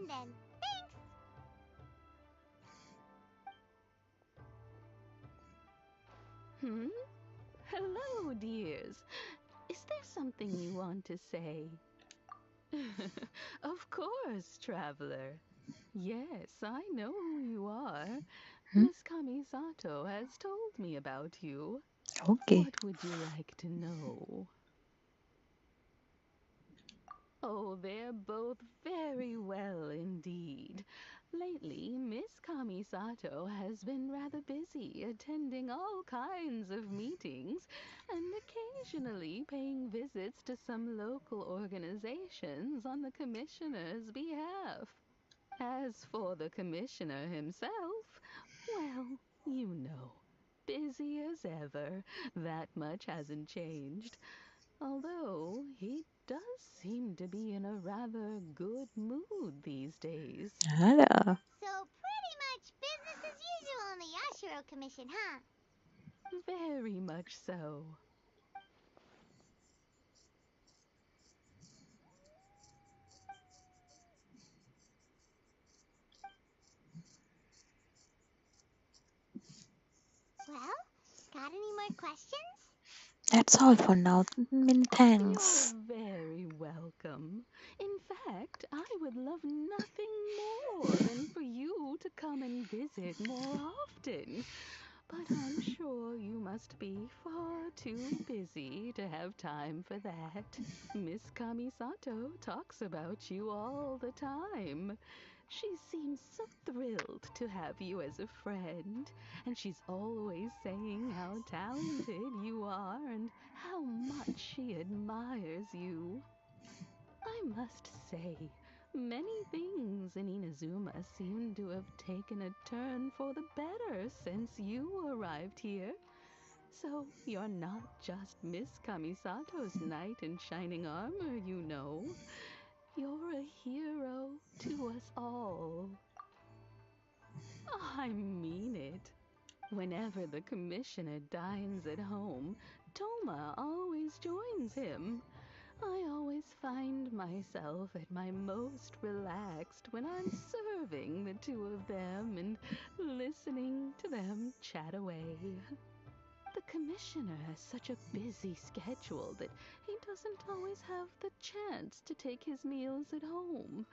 in then. Thanks! Hello, dears. Is there something you want to say? Of course, traveler. Yes, I know who you are. Miss Kamisato has told me about you. Okay. What would you like to know? Oh, they're both very well indeed. Lately, Miss Kamisato has been rather busy attending all kinds of meetings and occasionally paying visits to some local organizations on the commissioner's behalf. As for the commissioner himself, well, you know, busy as ever. That much hasn't changed. Although he does seem to be in a rather good mood these days. Hello. So pretty much business as usual on the Yashiro Commission, huh? Very much so. Well, got any more questions? That's all for now. Many thanks. You're very welcome. In fact, I would love nothing more than for you to come and visit more often. But I'm sure you must be far too busy to have time for that. Miss Kamisato talks about you all the time. She seems so thrilled to have you as a friend, and she's always saying how talented you are and how much she admires you. I must say, many things in Inazuma seem to have taken a turn for the better since you arrived here. So you're not just Miss Kamisato's knight in shining armor, you know. You're a hero to us all. I mean it. Whenever the commissioner dines at home, Toma always joins him. I always find myself at my most relaxed when I'm serving the two of them and listening to them chat away. The commissioner has such a busy schedule that he doesn't always have the chance to take his meals at home.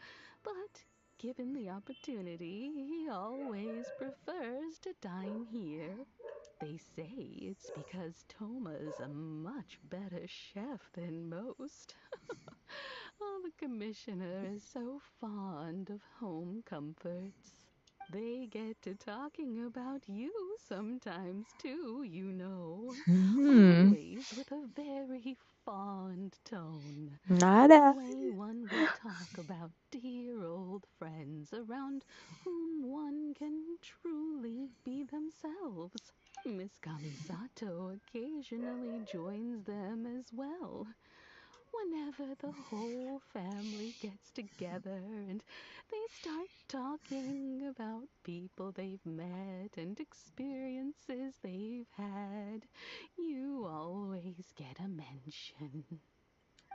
But given the opportunity, he always prefers to dine here. They say it's because Toma's a much better chef than most. Oh, the commissioner is so fond of home comforts. They get to talking about you sometimes too, you know. Always with a very fond tone. Nada. The way one would talk about dear old friends around whom one can truly be themselves. Miss Kamisato occasionally joins them as well. Whenever the whole family gets together and they start talking about people they've met and experiences they've had, you always get a mention.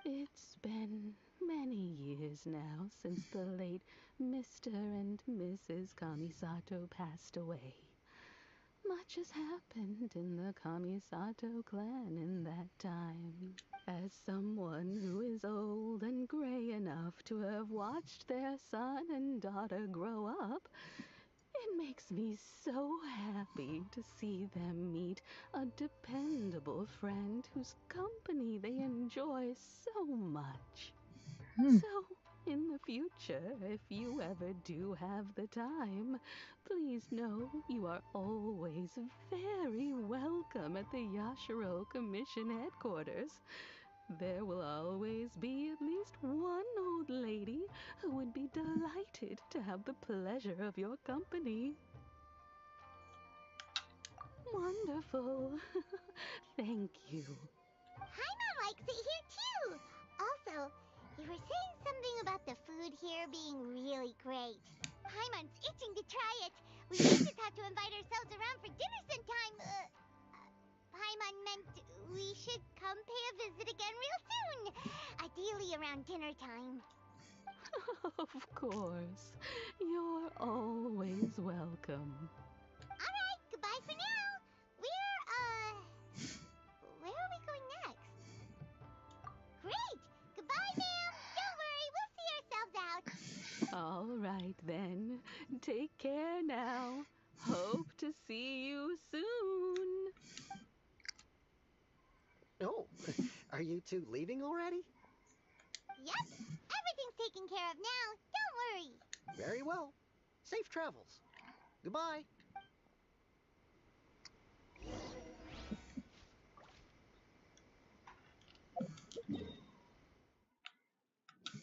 It's been many years now since the late Mr. and Mrs. Kamisato passed away. Much has happened in the Kamisato clan in that time. As someone who is old and gray enough to have watched their son and daughter grow up, it makes me so happy to see them meet a dependable friend whose company they enjoy so much. So, in the future, if you ever do have the time, please know you are always very welcome at the Yashiro Commission headquarters. There will always be at least one old lady who would be delighted to have the pleasure of your company. Wonderful. Thank you. Paimon likes it here too. Also, you were saying something about the food here being really great. Paimon's itching to try it. We just have to invite ourselves around for dinner sometime. Paimon meant we should come pay a visit again real soon. Ideally around dinner time. Of course. You're always welcome. Alright, goodbye for now. Where are we going next? Great! Goodbye, ma'am! Don't worry, we'll see ourselves out. All right then. Take care now. Hope to see you soon. Oh, are you two leaving already? Yep, everything's taken care of now. Don't worry. Very well. Safe travels. Goodbye.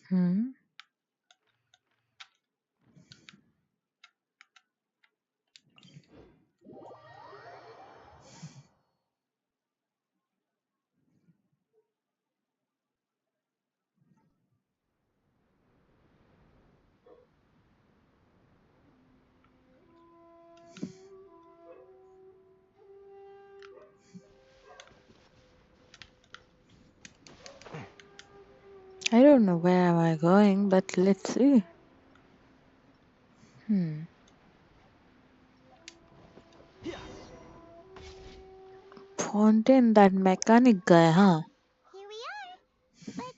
Hmm. I don't know where am I going, but let's see. Fontaine, that mechanic guy, huh? Here we are. But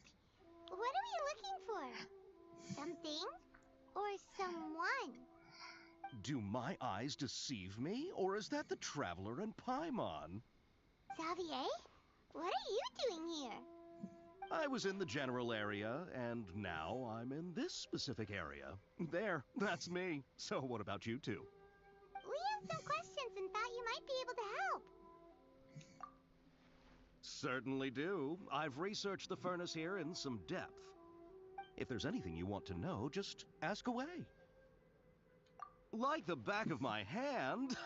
what are we looking for? Something or someone? Do my eyes deceive me, or is that the Traveler and Paimon? Xavier? What are you doing here? I was in the general area, and now I'm in this specific area. There, that's me. So what about you two? We have some questions and thought you might be able to help. Certainly do. I've researched the furnace here in some depth. If there's anything you want to know, just ask away. Like the back of my hand.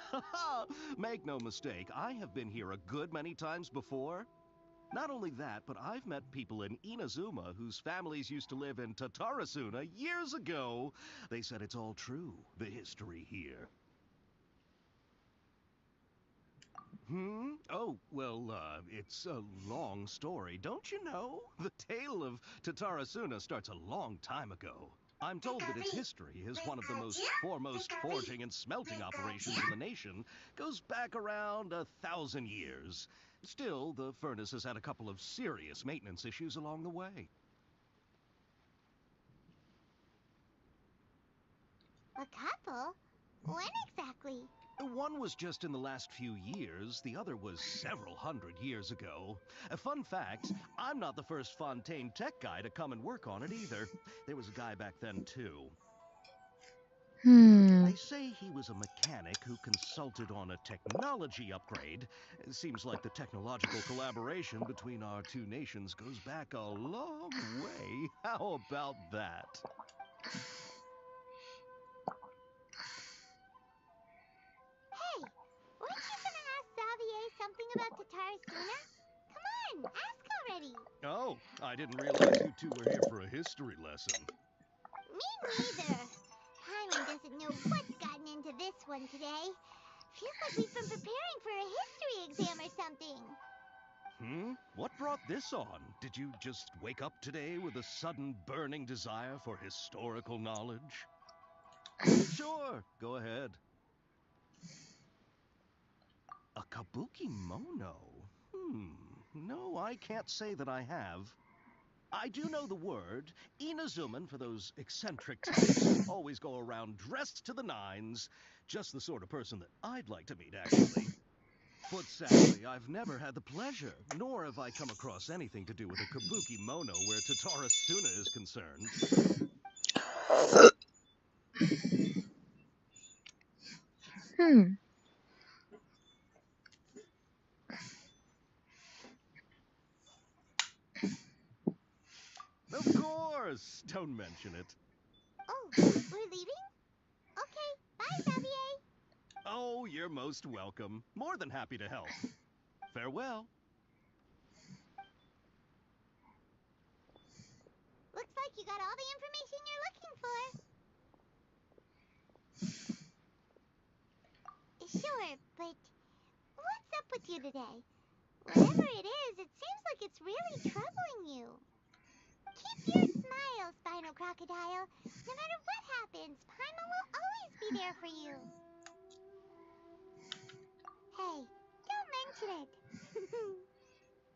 Make no mistake, I have been here a good many times before. Not only that, but I've met people in Inazuma whose families used to live in Tatarasuna years ago. They said it's all true, the history here. Oh, well, it's a long story, don't you know? The tale of Tatarasuna starts a long time ago. I'm told that its history is one of the most foremost forging and smelting operations in the nation, goes back around 1,000 years. Still, the furnace has had a couple of serious maintenance issues along the way. A couple? When exactly? One was just in the last few years, the other was several hundred years ago. A fun fact, I'm not the first Fontaine tech guy to come and work on it either. There was a guy back then too. They say he was a mechanic who consulted on a technology upgrade. It seems like the technological collaboration between our two nations goes back a long way. How about that? Hey, weren't you gonna ask Xavier something about Tatarasuna? Come on, ask already. Oh, I didn't realize you two were here for a history lesson. Me neither. Paimon doesn't know what's gotten into this one today. Feels like we've been preparing for a history exam or something. What brought this on? Did you just wake up today with a sudden burning desire for historical knowledge? Sure, go ahead. A Kabukimono? No, I can't say that I have. I do know the word. Inazuman, for those eccentric types, always go around dressed to the nines. Just the sort of person that I'd like to meet, actually. But sadly, I've never had the pleasure, nor have I come across anything to do with a Kabukimono where Tatarasuna is concerned. Of course! Don't mention it. Oh, we're leaving? Okay, bye, Xavier. Oh, you're most welcome. More than happy to help. Farewell. Looks like you got all the information you're looking for. Sure, but what's up with you today? Whatever it is, it seems like it's really troubling you. Keep your smile, Spinal Crocodile. No matter what happens, Paimon will always be there for you. Hey, don't mention it.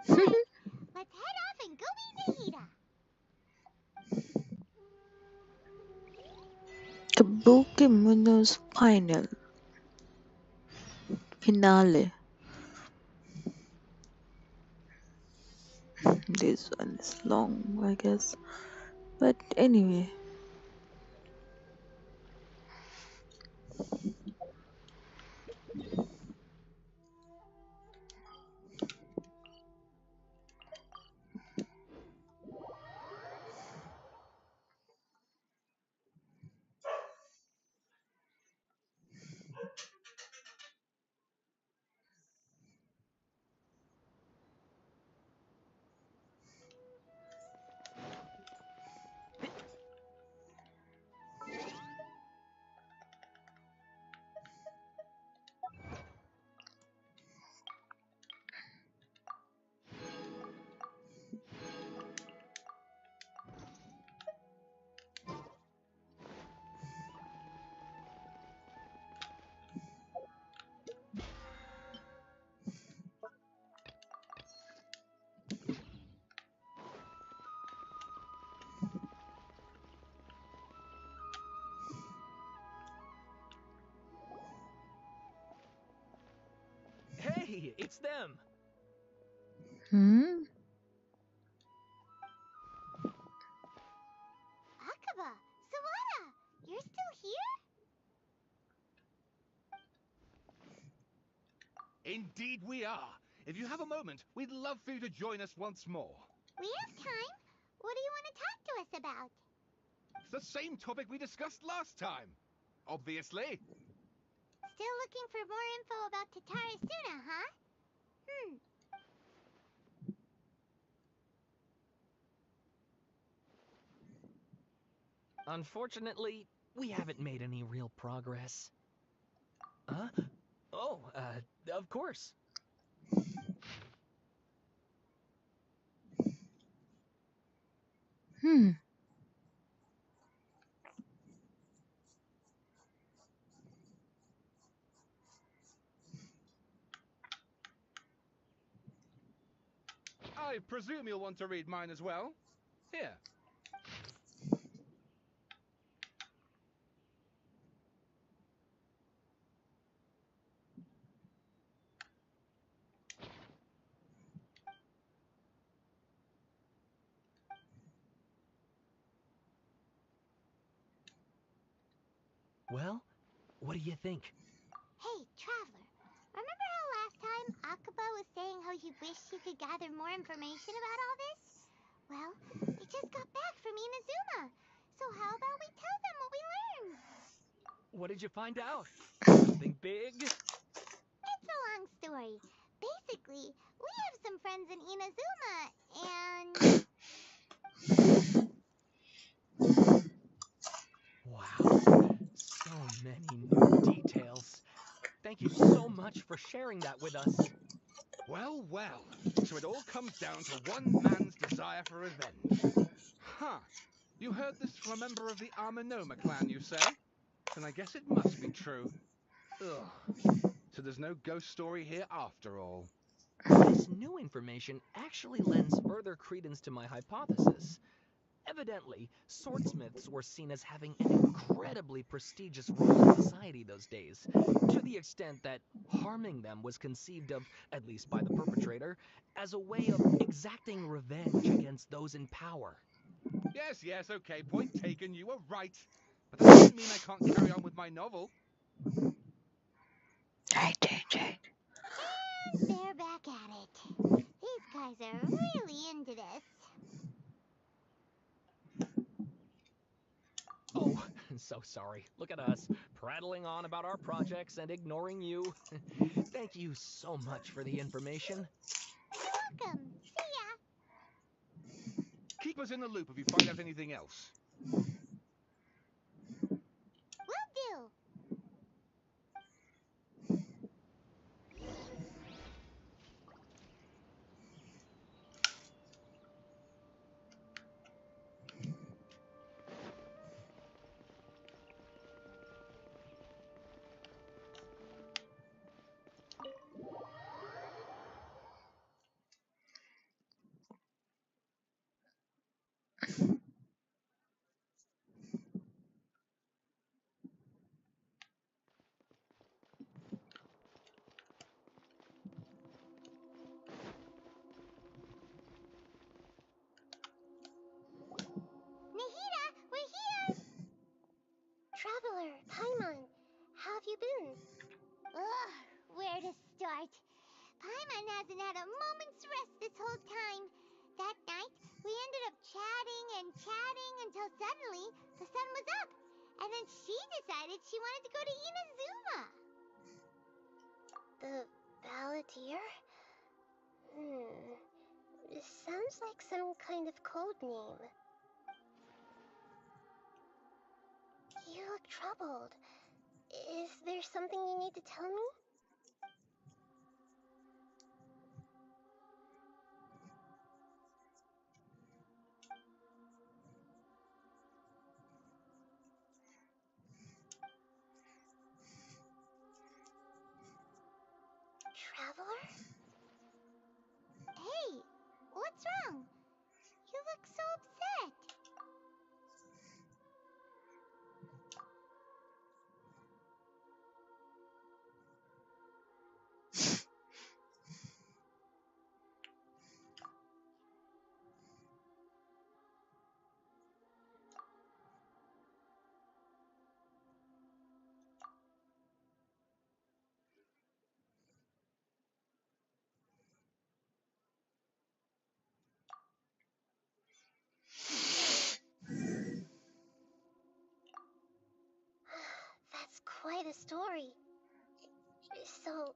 Alright, let's head off and go meet Nahida. Kabukimono's finale. This one is long, I guess. But anyway. Hey, it's them. Akaba, Sawada, you're still here? Indeed we are. If you have a moment, we'd love for you to join us once more. We have time. What do you want to talk to us about? It's the same topic we discussed last time. Obviously. Still looking for more info about Tatara Suna, huh? Unfortunately, we haven't made any real progress. Huh? Oh, of course. I presume you'll want to read mine as well. Here. Well, what do you think? Hey, Traveler. Remember how last time Akaba was saying how he wished he could gather more information about all this? Well, they just got back from Inazuma. So how about we tell them what we learned? What did you find out? Something big? It's a long story. Basically, we have some friends in Inazuma, and... Wow, so many new details. Thank you so much for sharing that with us. Well, well. So it all comes down to one man's desire for revenge. Huh. You heard this from a member of the Arminoma clan, you say? Then I guess it must be true. Ugh. So there's no ghost story here after all. This new information actually lends further credence to my hypothesis. Evidently, swordsmiths were seen as having an incredibly prestigious role in society those days, to the extent that harming them was conceived of, at least by the perpetrator, as a way of exacting revenge against those in power. Yes, okay, point taken, you were right. But that doesn't mean I can't carry on with my novel. Right. And they're back at it. These guys are really into this. Oh, so sorry. Look at us, prattling on about our projects and ignoring you. Thank you so much for the information. You're welcome. See ya. Keep us in the loop if you find out anything else. Will do. hasn't had a moment's rest this whole time. That night, we ended up chatting and chatting until suddenly the sun was up. And then she decided she wanted to go to Inazuma. The Balladeer? It sounds like some kind of code name. You look troubled. Is there something you need to tell me? Traveler? Hey, what's wrong? You look so upset. That's quite a story. So,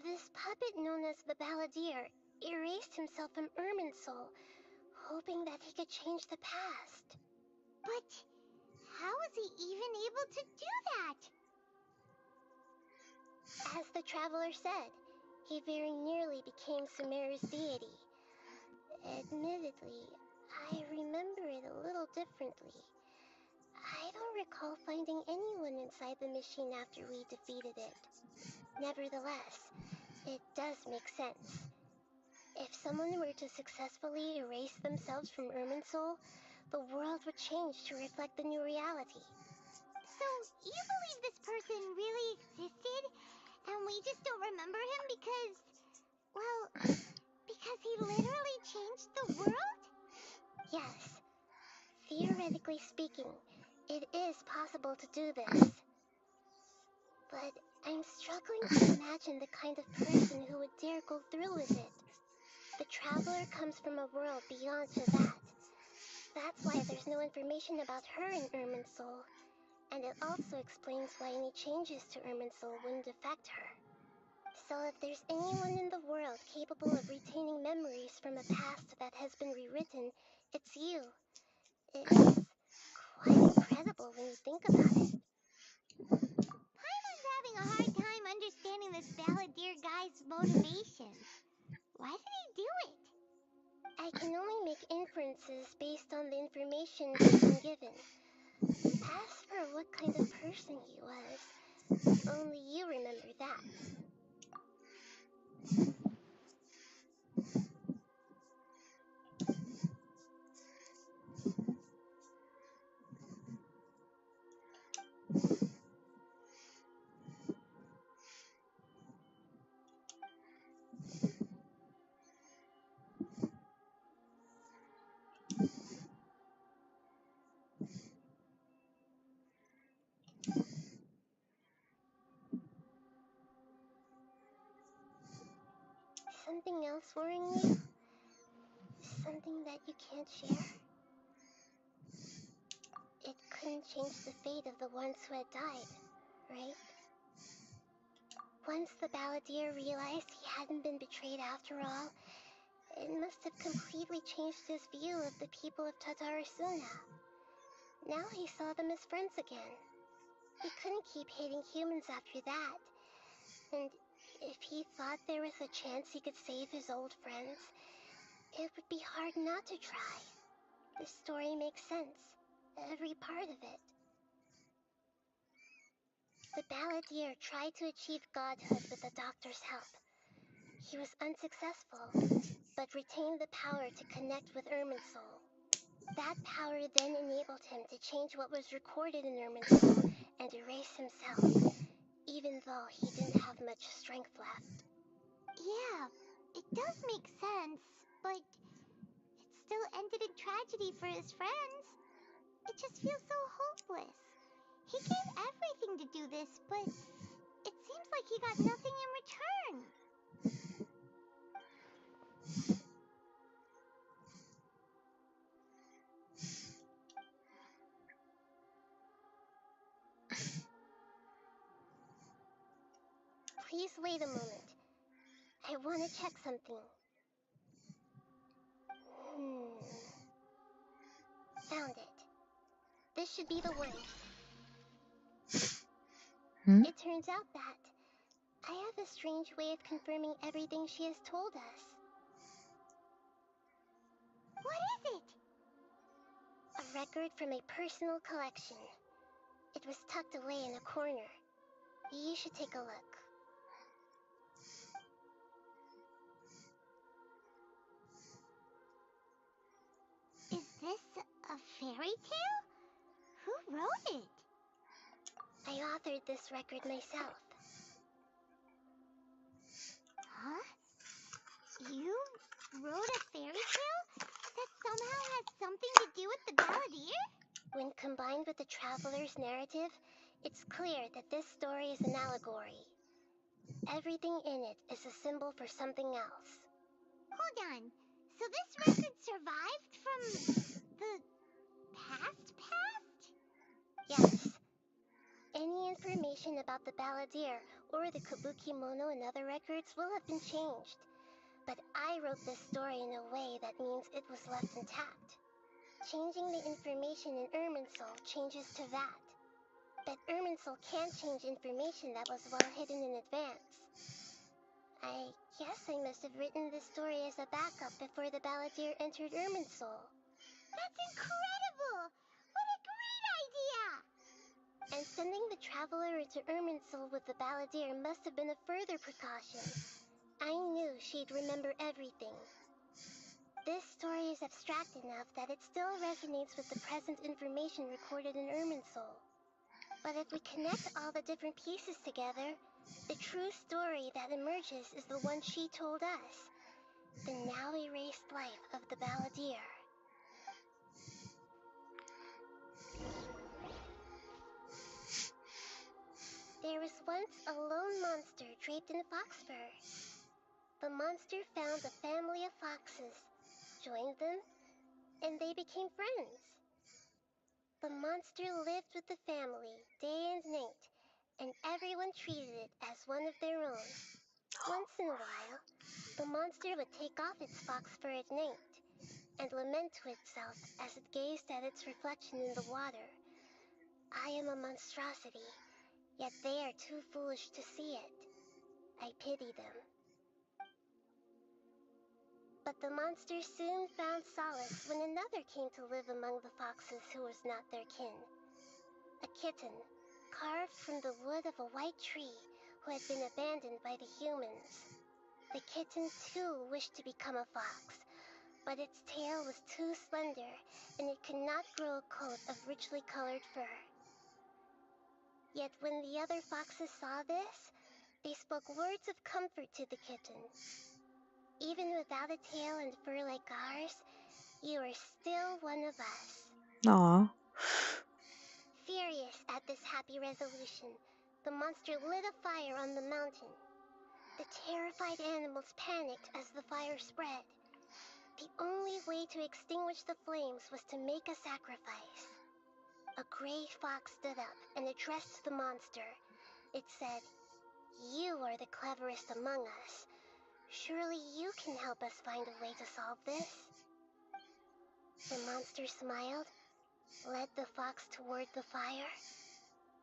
this puppet known as the Balladeer erased himself from Irminsul, hoping that he could change the past. But how was he even able to do that? As the traveler said, he very nearly became Sumeru's deity. Admittedly, I remember it a little differently. I don't recall finding anyone inside the machine after we defeated it. Nevertheless, it does make sense. If someone were to successfully erase themselves from Irminsul, the world would change to reflect the new reality. So, you believe this person really existed, and we just don't remember him because, well, because he literally changed the world? Yes. Theoretically speaking, it is possible to do this. But I'm struggling to imagine the kind of person who would dare go through with it. The traveler comes from a world beyond to that. That's why there's no information about her in Irminsul. And it also explains why any changes to Irminsul wouldn't affect her. So if there's anyone in the world capable of retaining memories from a past that has been rewritten, it's you. It's quite incredible when you think about it. Paimon's having a hard time understanding this Balladeer guy's motivation. Why did he do it? I can only make inferences based on the information we've been given. As for what kind of person he was, only you remember that. Something else worrying you? Something that you can't share? It couldn't change the fate of the ones who had died, right? Once the Balladeer realized he hadn't been betrayed after all, it must have completely changed his view of the people of Tatarasuna. Now he saw them as friends again. He couldn't keep hating humans after that. And if he thought there was a chance he could save his old friends, it would be hard not to try. The story makes sense. Every part of it. The Balladeer tried to achieve godhood with the doctor's help. He was unsuccessful, but retained the power to connect with Irminsul. That power then enabled him to change what was recorded in Irminsul and erase himself, even though he didn't have much strength left. Yeah, it does make sense, but it still ended in tragedy for his friends. It just feels so hopeless. He gave everything to do this, but it seems like he got nothing in return. Please wait a moment. I want to check something. Found it. This should be the one. It turns out that I have a strange way of confirming everything she has told us. What is it? A record from a personal collection. It was tucked away in a corner. You should take a look. Is this a fairy tale? Who wrote it? I authored this record myself. Huh? You wrote a fairy tale that somehow has something to do with the balladeer? When combined with the traveler's narrative, it's clear that this story is an allegory. Everything in it is a symbol for something else. Hold on. So this record survived from the past? Yes. Any information about the balladeer or the Kabukimono and other records will have been changed. But I wrote this story in a way that means it was left intact. Changing the information in Irminsul changes to that. But Irminsul can't change information that was well hidden in advance. I guess I must have written this story as a backup before the balladeer entered Irminsul. That's incredible! What a great idea! And sending the traveler into Irminsul with the balladeer must have been a further precaution. I knew she'd remember everything. This story is abstract enough that it still resonates with the present information recorded in Irminsul. But if we connect all the different pieces together, the true story that emerges is the one she told us. The now erased life of the balladeer. There was once a lone monster draped in fox fur. The monster found a family of foxes, joined them, and they became friends. The monster lived with the family day and night, and everyone treated it as one of their own. Once in a while, the monster would take off its fox fur at night and lament to itself as it gazed at its reflection in the water. I am a monstrosity, yet they are too foolish to see it. I pity them. But the monster soon found solace when another came to live among the foxes who was not their kin. A kitten, carved from the wood of a white tree who had been abandoned by the humans. The kitten too wished to become a fox, but its tail was too slender and it could not grow a coat of richly colored fur. Yet when the other foxes saw this, they spoke words of comfort to the kitten. Even without a tail and fur like ours, you are still one of us. Aw. Furious at this happy resolution, the monster lit a fire on the mountain. The terrified animals panicked as the fire spread. The only way to extinguish the flames was to make a sacrifice. A gray fox stood up and addressed the monster. It said, "You are the cleverest among us. Surely you can help us find a way to solve this." The monster smiled, led the fox toward the fire,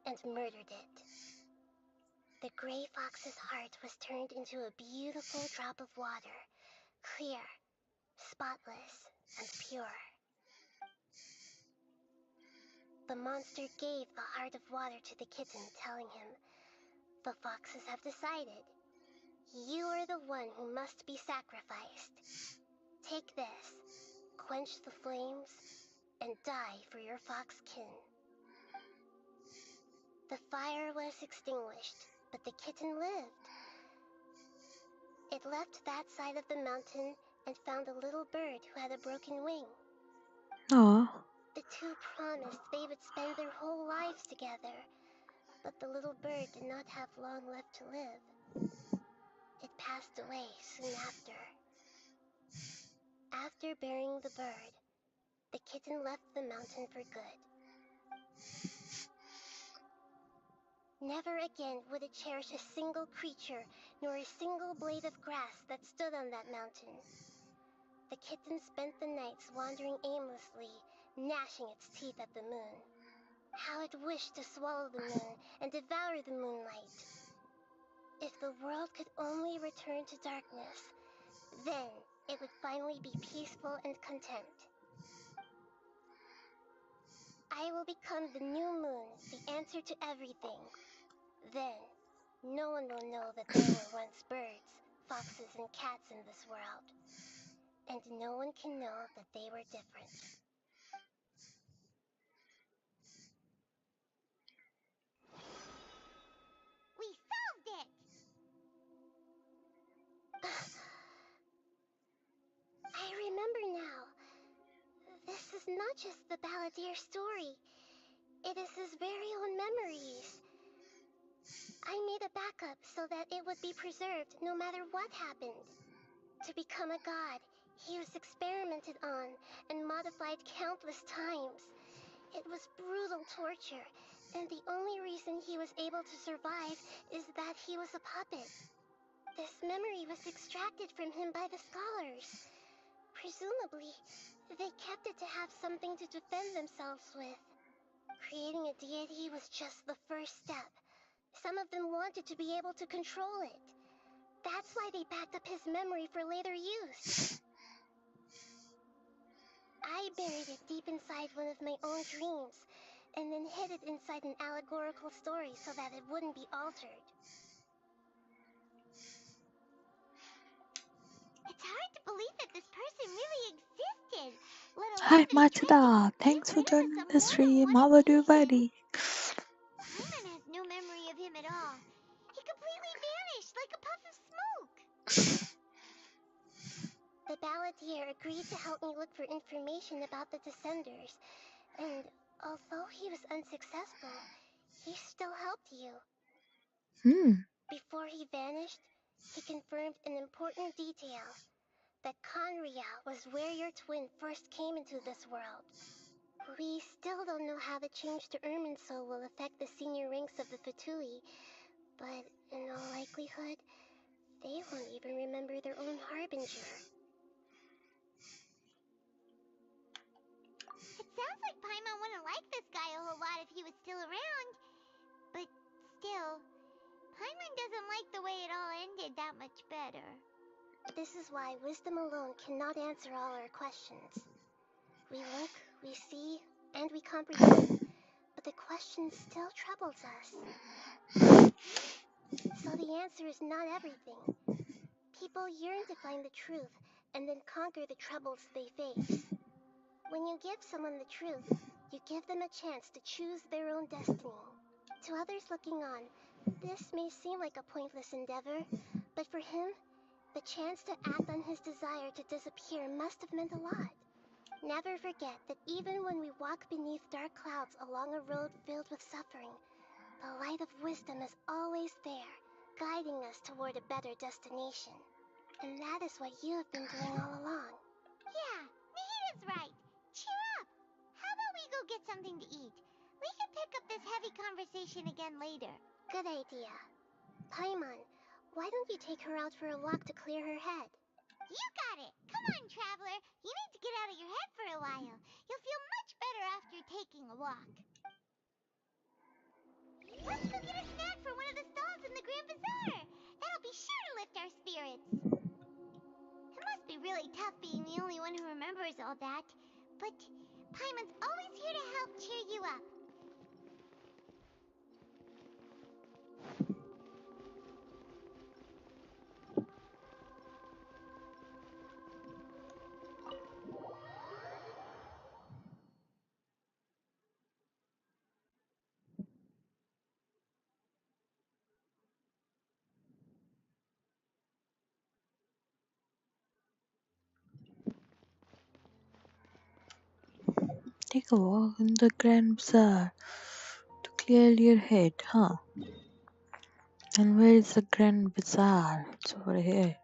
and murdered it. The gray fox's heart was turned into a beautiful drop of water, clear, spotless, and pure. The monster gave the heart of water to the kitten, telling him, "The foxes have decided. You are the one who must be sacrificed. Take this, quench the flames, and die for your fox kin." The fire was extinguished, but the kitten lived. It left that side of the mountain and found a little bird who had a broken wing. Aw. The two promised they would spend their whole lives together, but the little bird did not have long left to live. It passed away soon after. after burying the bird, the kitten left the mountain for good. Never again would it cherish a single creature, nor a single blade of grass that stood on that mountain. The kitten spent the nights wandering aimlessly, gnashing its teeth at the moon. How it wished to swallow the moon and devour the moonlight. If the world could only return to darkness, then it would finally be peaceful and content. I will become the new moon, the answer to everything. Then, no one will know that there were once birds, foxes, and cats in this world. And no one can know that they were different. We solved it! I remember now. This is not just the Balladeer story. It is his very own memories. I made a backup so that it would be preserved no matter what happened. To become a god, he was experimented on and modified countless times. It was brutal torture, and the only reason he was able to survive is that he was a puppet. This memory was extracted from him by the scholars. Presumably, they kept it to have something to defend themselves with. Creating a deity was just the first step. Some of them wanted to be able to control it. That's why they backed up his memory for later use. I buried it deep inside one of my own dreams, and then hid it inside an allegorical story so that it wouldn't be altered. It's hard to believe that this person really existed, let alone Hi that he tried to Machida, get thanks for rid of us joining on the more than stream. one How are you, occasion. buddy? Paimon has no memory of him at all. He completely vanished like a puff of smoke. The Balladeer agreed to help me look for information about the Descenders, and although he was unsuccessful, he still helped you. Before he vanished, he confirmed an important detail, that Conria was where your twin first came into this world. We still don't know how the change to Irminsul will affect the senior ranks of the Fatui, but in all likelihood, they won't even remember their own Harbinger. It sounds like Paimon wouldn't like this guy a whole lot if he was still around. But still, Paimon doesn't like the way it all ended that much better. This is why wisdom alone cannot answer all our questions. We look, we see, and we comprehend, but the question still troubles us. So the answer is not everything. People yearn to find the truth, and then conquer the troubles they face. When you give someone the truth, you give them a chance to choose their own destiny. To others looking on, this may seem like a pointless endeavor, but for him, the chance to act on his desire to disappear must have meant a lot. Never forget that even when we walk beneath dark clouds along a road filled with suffering, the light of wisdom is always there, guiding us toward a better destination. And that is what you have been doing all along. Yeah, Nahita's right. Cheer up. How about we go get something to eat? We can pick up this heavy conversation again later. Good idea. Paimon, why don't you take her out for a walk to clear her head? You got it. Come on, traveler. You need to get out of your head for a while. You'll feel much better after taking a walk. Let's go get a snack from one of the stalls in the Grand Bazaar. That'll be sure to lift our spirits. It must be really tough being the only one who remembers all that. But Paimon's always here to help cheer you up. Take a walk in the Grand Bazaar to clear your head, huh? And where is the Grand Bazaar? It's over here.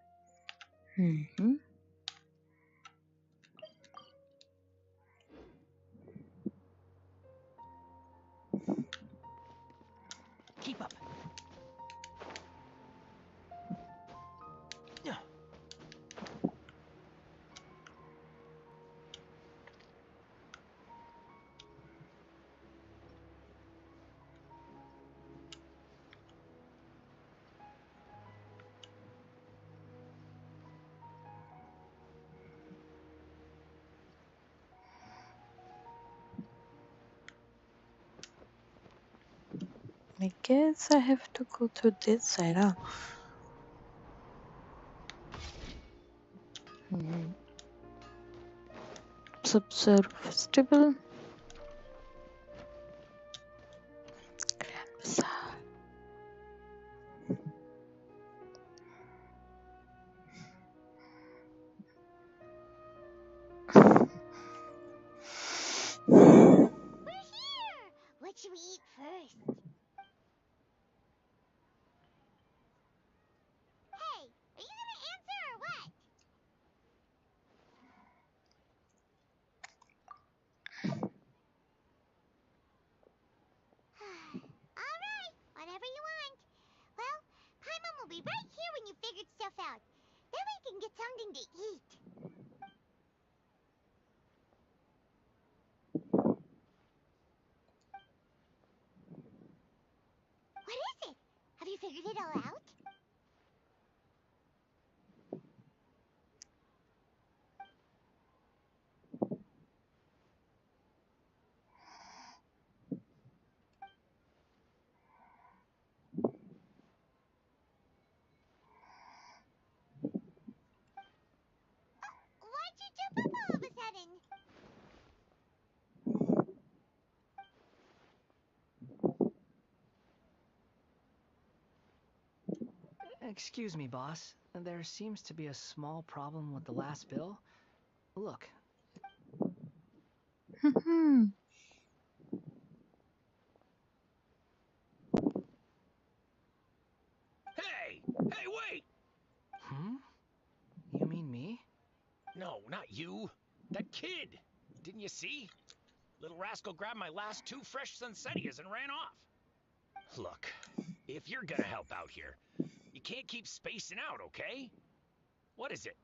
I guess I have to go to this side, huh? Subserve Festival. Grand Bazaar. We're here! What should we eat first? Hey, are you gonna answer or what? Alright, whatever you want. Well, Paimon will be right here when you figured stuff out. Then we can get something to eat. What is it? Have you figured it all out? Why'd you jump up all of a sudden? Excuse me, boss. There seems to be a small problem with the last bill. Look. Hey! Hey, wait! Hmm? You mean me? No, not you. That kid! Didn't you see? Little rascal grabbed my last 2 fresh Sunsettias and ran off. Look, if you're gonna help out here, you can't keep spacing out, okay? What is it?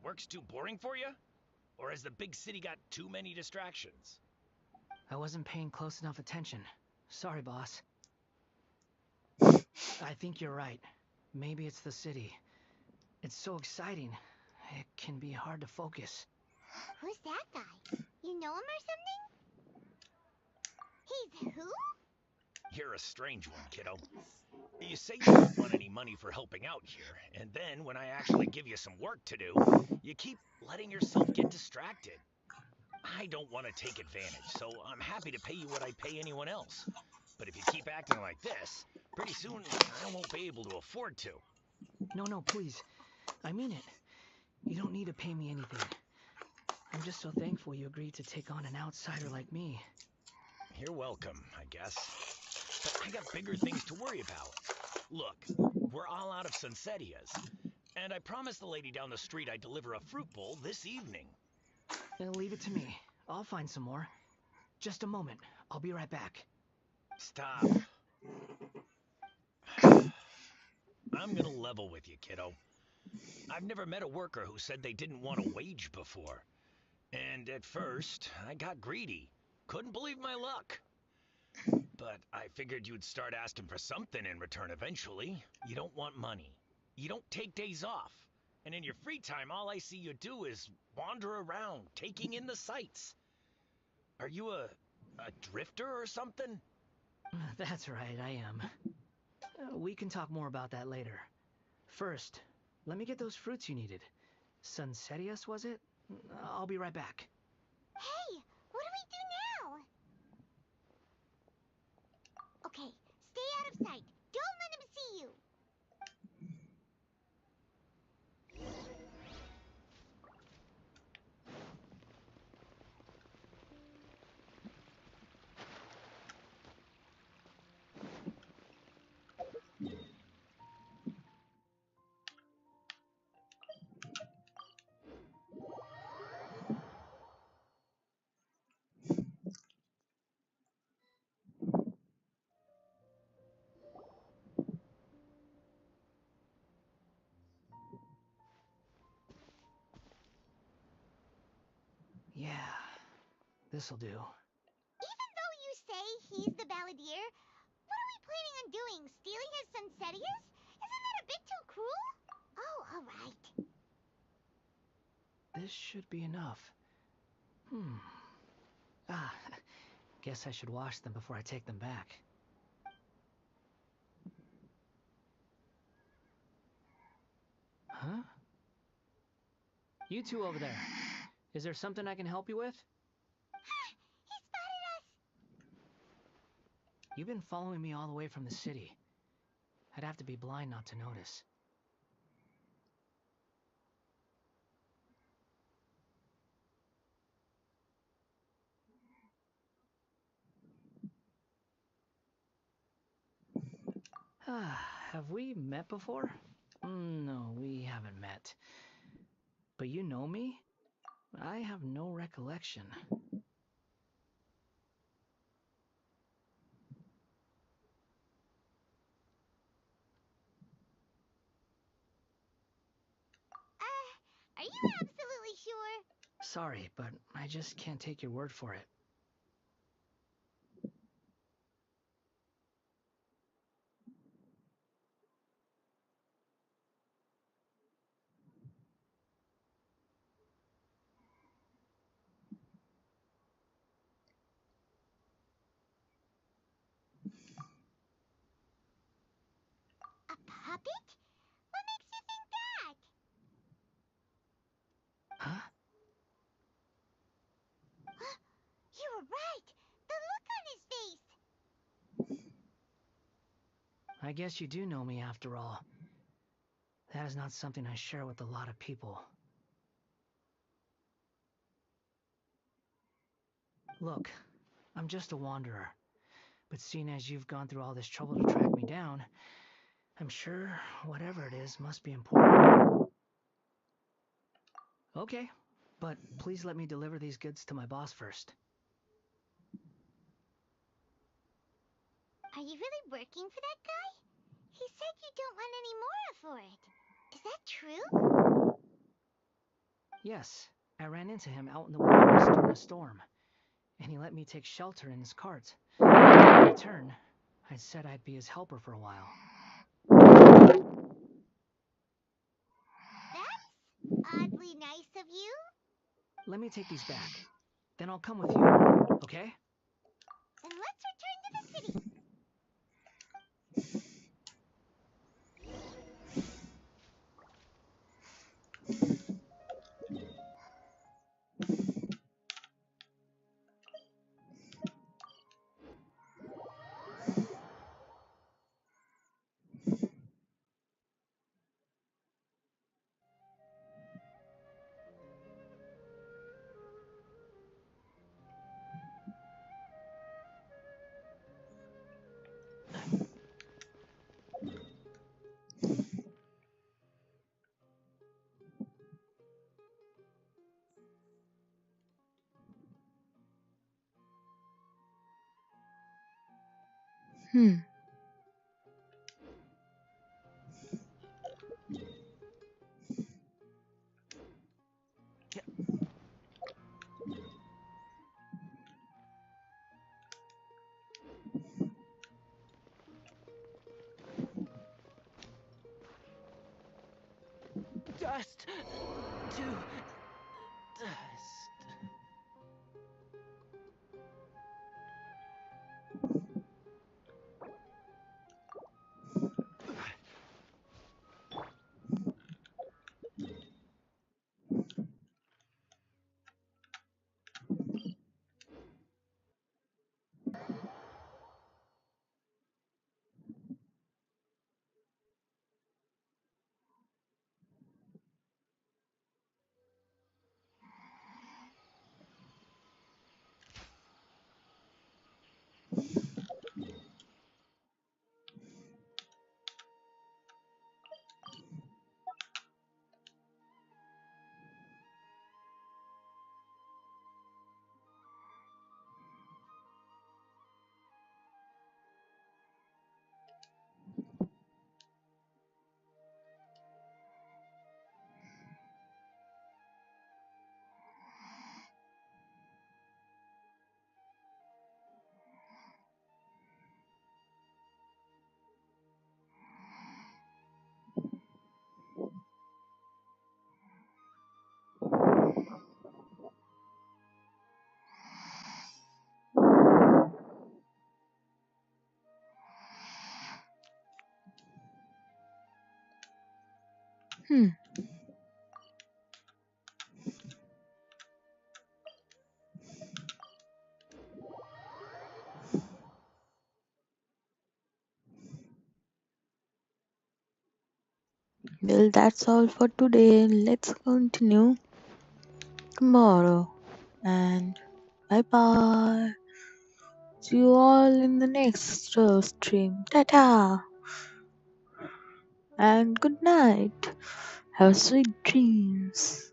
Work's too boring for you? Or has the big city got too many distractions? I wasn't paying close enough attention. Sorry, boss. I think you're right. Maybe it's the city. It's so exciting. It can be hard to focus. Who's that guy? You know him or something? He's who? You're a strange one, kiddo. You say you don't want any money for helping out here, and then when I actually give you some work to do, you keep letting yourself get distracted. I don't want to take advantage, so I'm happy to pay you what I pay anyone else. But if you keep acting like this, pretty soon I won't be able to afford to. No, please. I mean it. You don't need to pay me anything. I'm just so thankful you agreed to take on an outsider like me. You're welcome, I guess. But I got bigger things to worry about. Look, we're all out of Sunsettias, and I promised the lady down the street I'd deliver a fruit bowl this evening. Leave it to me. I'll find some more. Just a moment. I'll be right back. Stop. I'm gonna level with you, kiddo. I've never met a worker who said they didn't want a wage before. And at first, I got greedy. Couldn't believe my luck. But I figured you'd start asking for something in return eventually. You don't want money. You don't take days off. And in your free time, all I see you do is wander around, taking in the sights. Are you a drifter or something? That's right, I am. We can talk more about that later. First, let me get those fruits you needed. Sunsettias, was it? I'll be right back. Hey, what do we do now? Okay, stay out of sight. Don't let him see you. Yeah, this'll do. Even though you say he's the balladeer, what are we planning on doing? Stealing his Sunsettias? Isn't that a bit too cruel? Oh, alright. This should be enough. Ah, guess I should wash them before I take them back. Huh? You two over there. Is there something I can help you with? He spotted us! You've been following me all the way from the city. I'd have to be blind not to notice. Have we met before? No, we haven't met. But you know me? I have no recollection. Are you absolutely sure? Sorry, but I just can't take your word for it. A puppet? What makes you think that? Huh? You were right! The look on his face! I guess you do know me after all. That is not something I share with a lot of people. Look, I'm just a wanderer. But seeing as you've gone through all this trouble to track me down, I'm sure whatever it is must be important. Okay, but please let me deliver these goods to my boss first. Are you really working for that guy? He said you don't want any more for it. Is that true? Yes, I ran into him out in the wilderness during a storm, and he let me take shelter in his cart. In return, I said I'd be his helper for a while. That's oddly nice of you. Let me take these back. Then I'll come with you, okay? Then let's return to the city. Hmm. Dust to dust. Hmm. Well, that's all for today. Let's continue tomorrow. And bye bye. See you all in the next stream. Ta-ta. And good night. Have sweet dreams.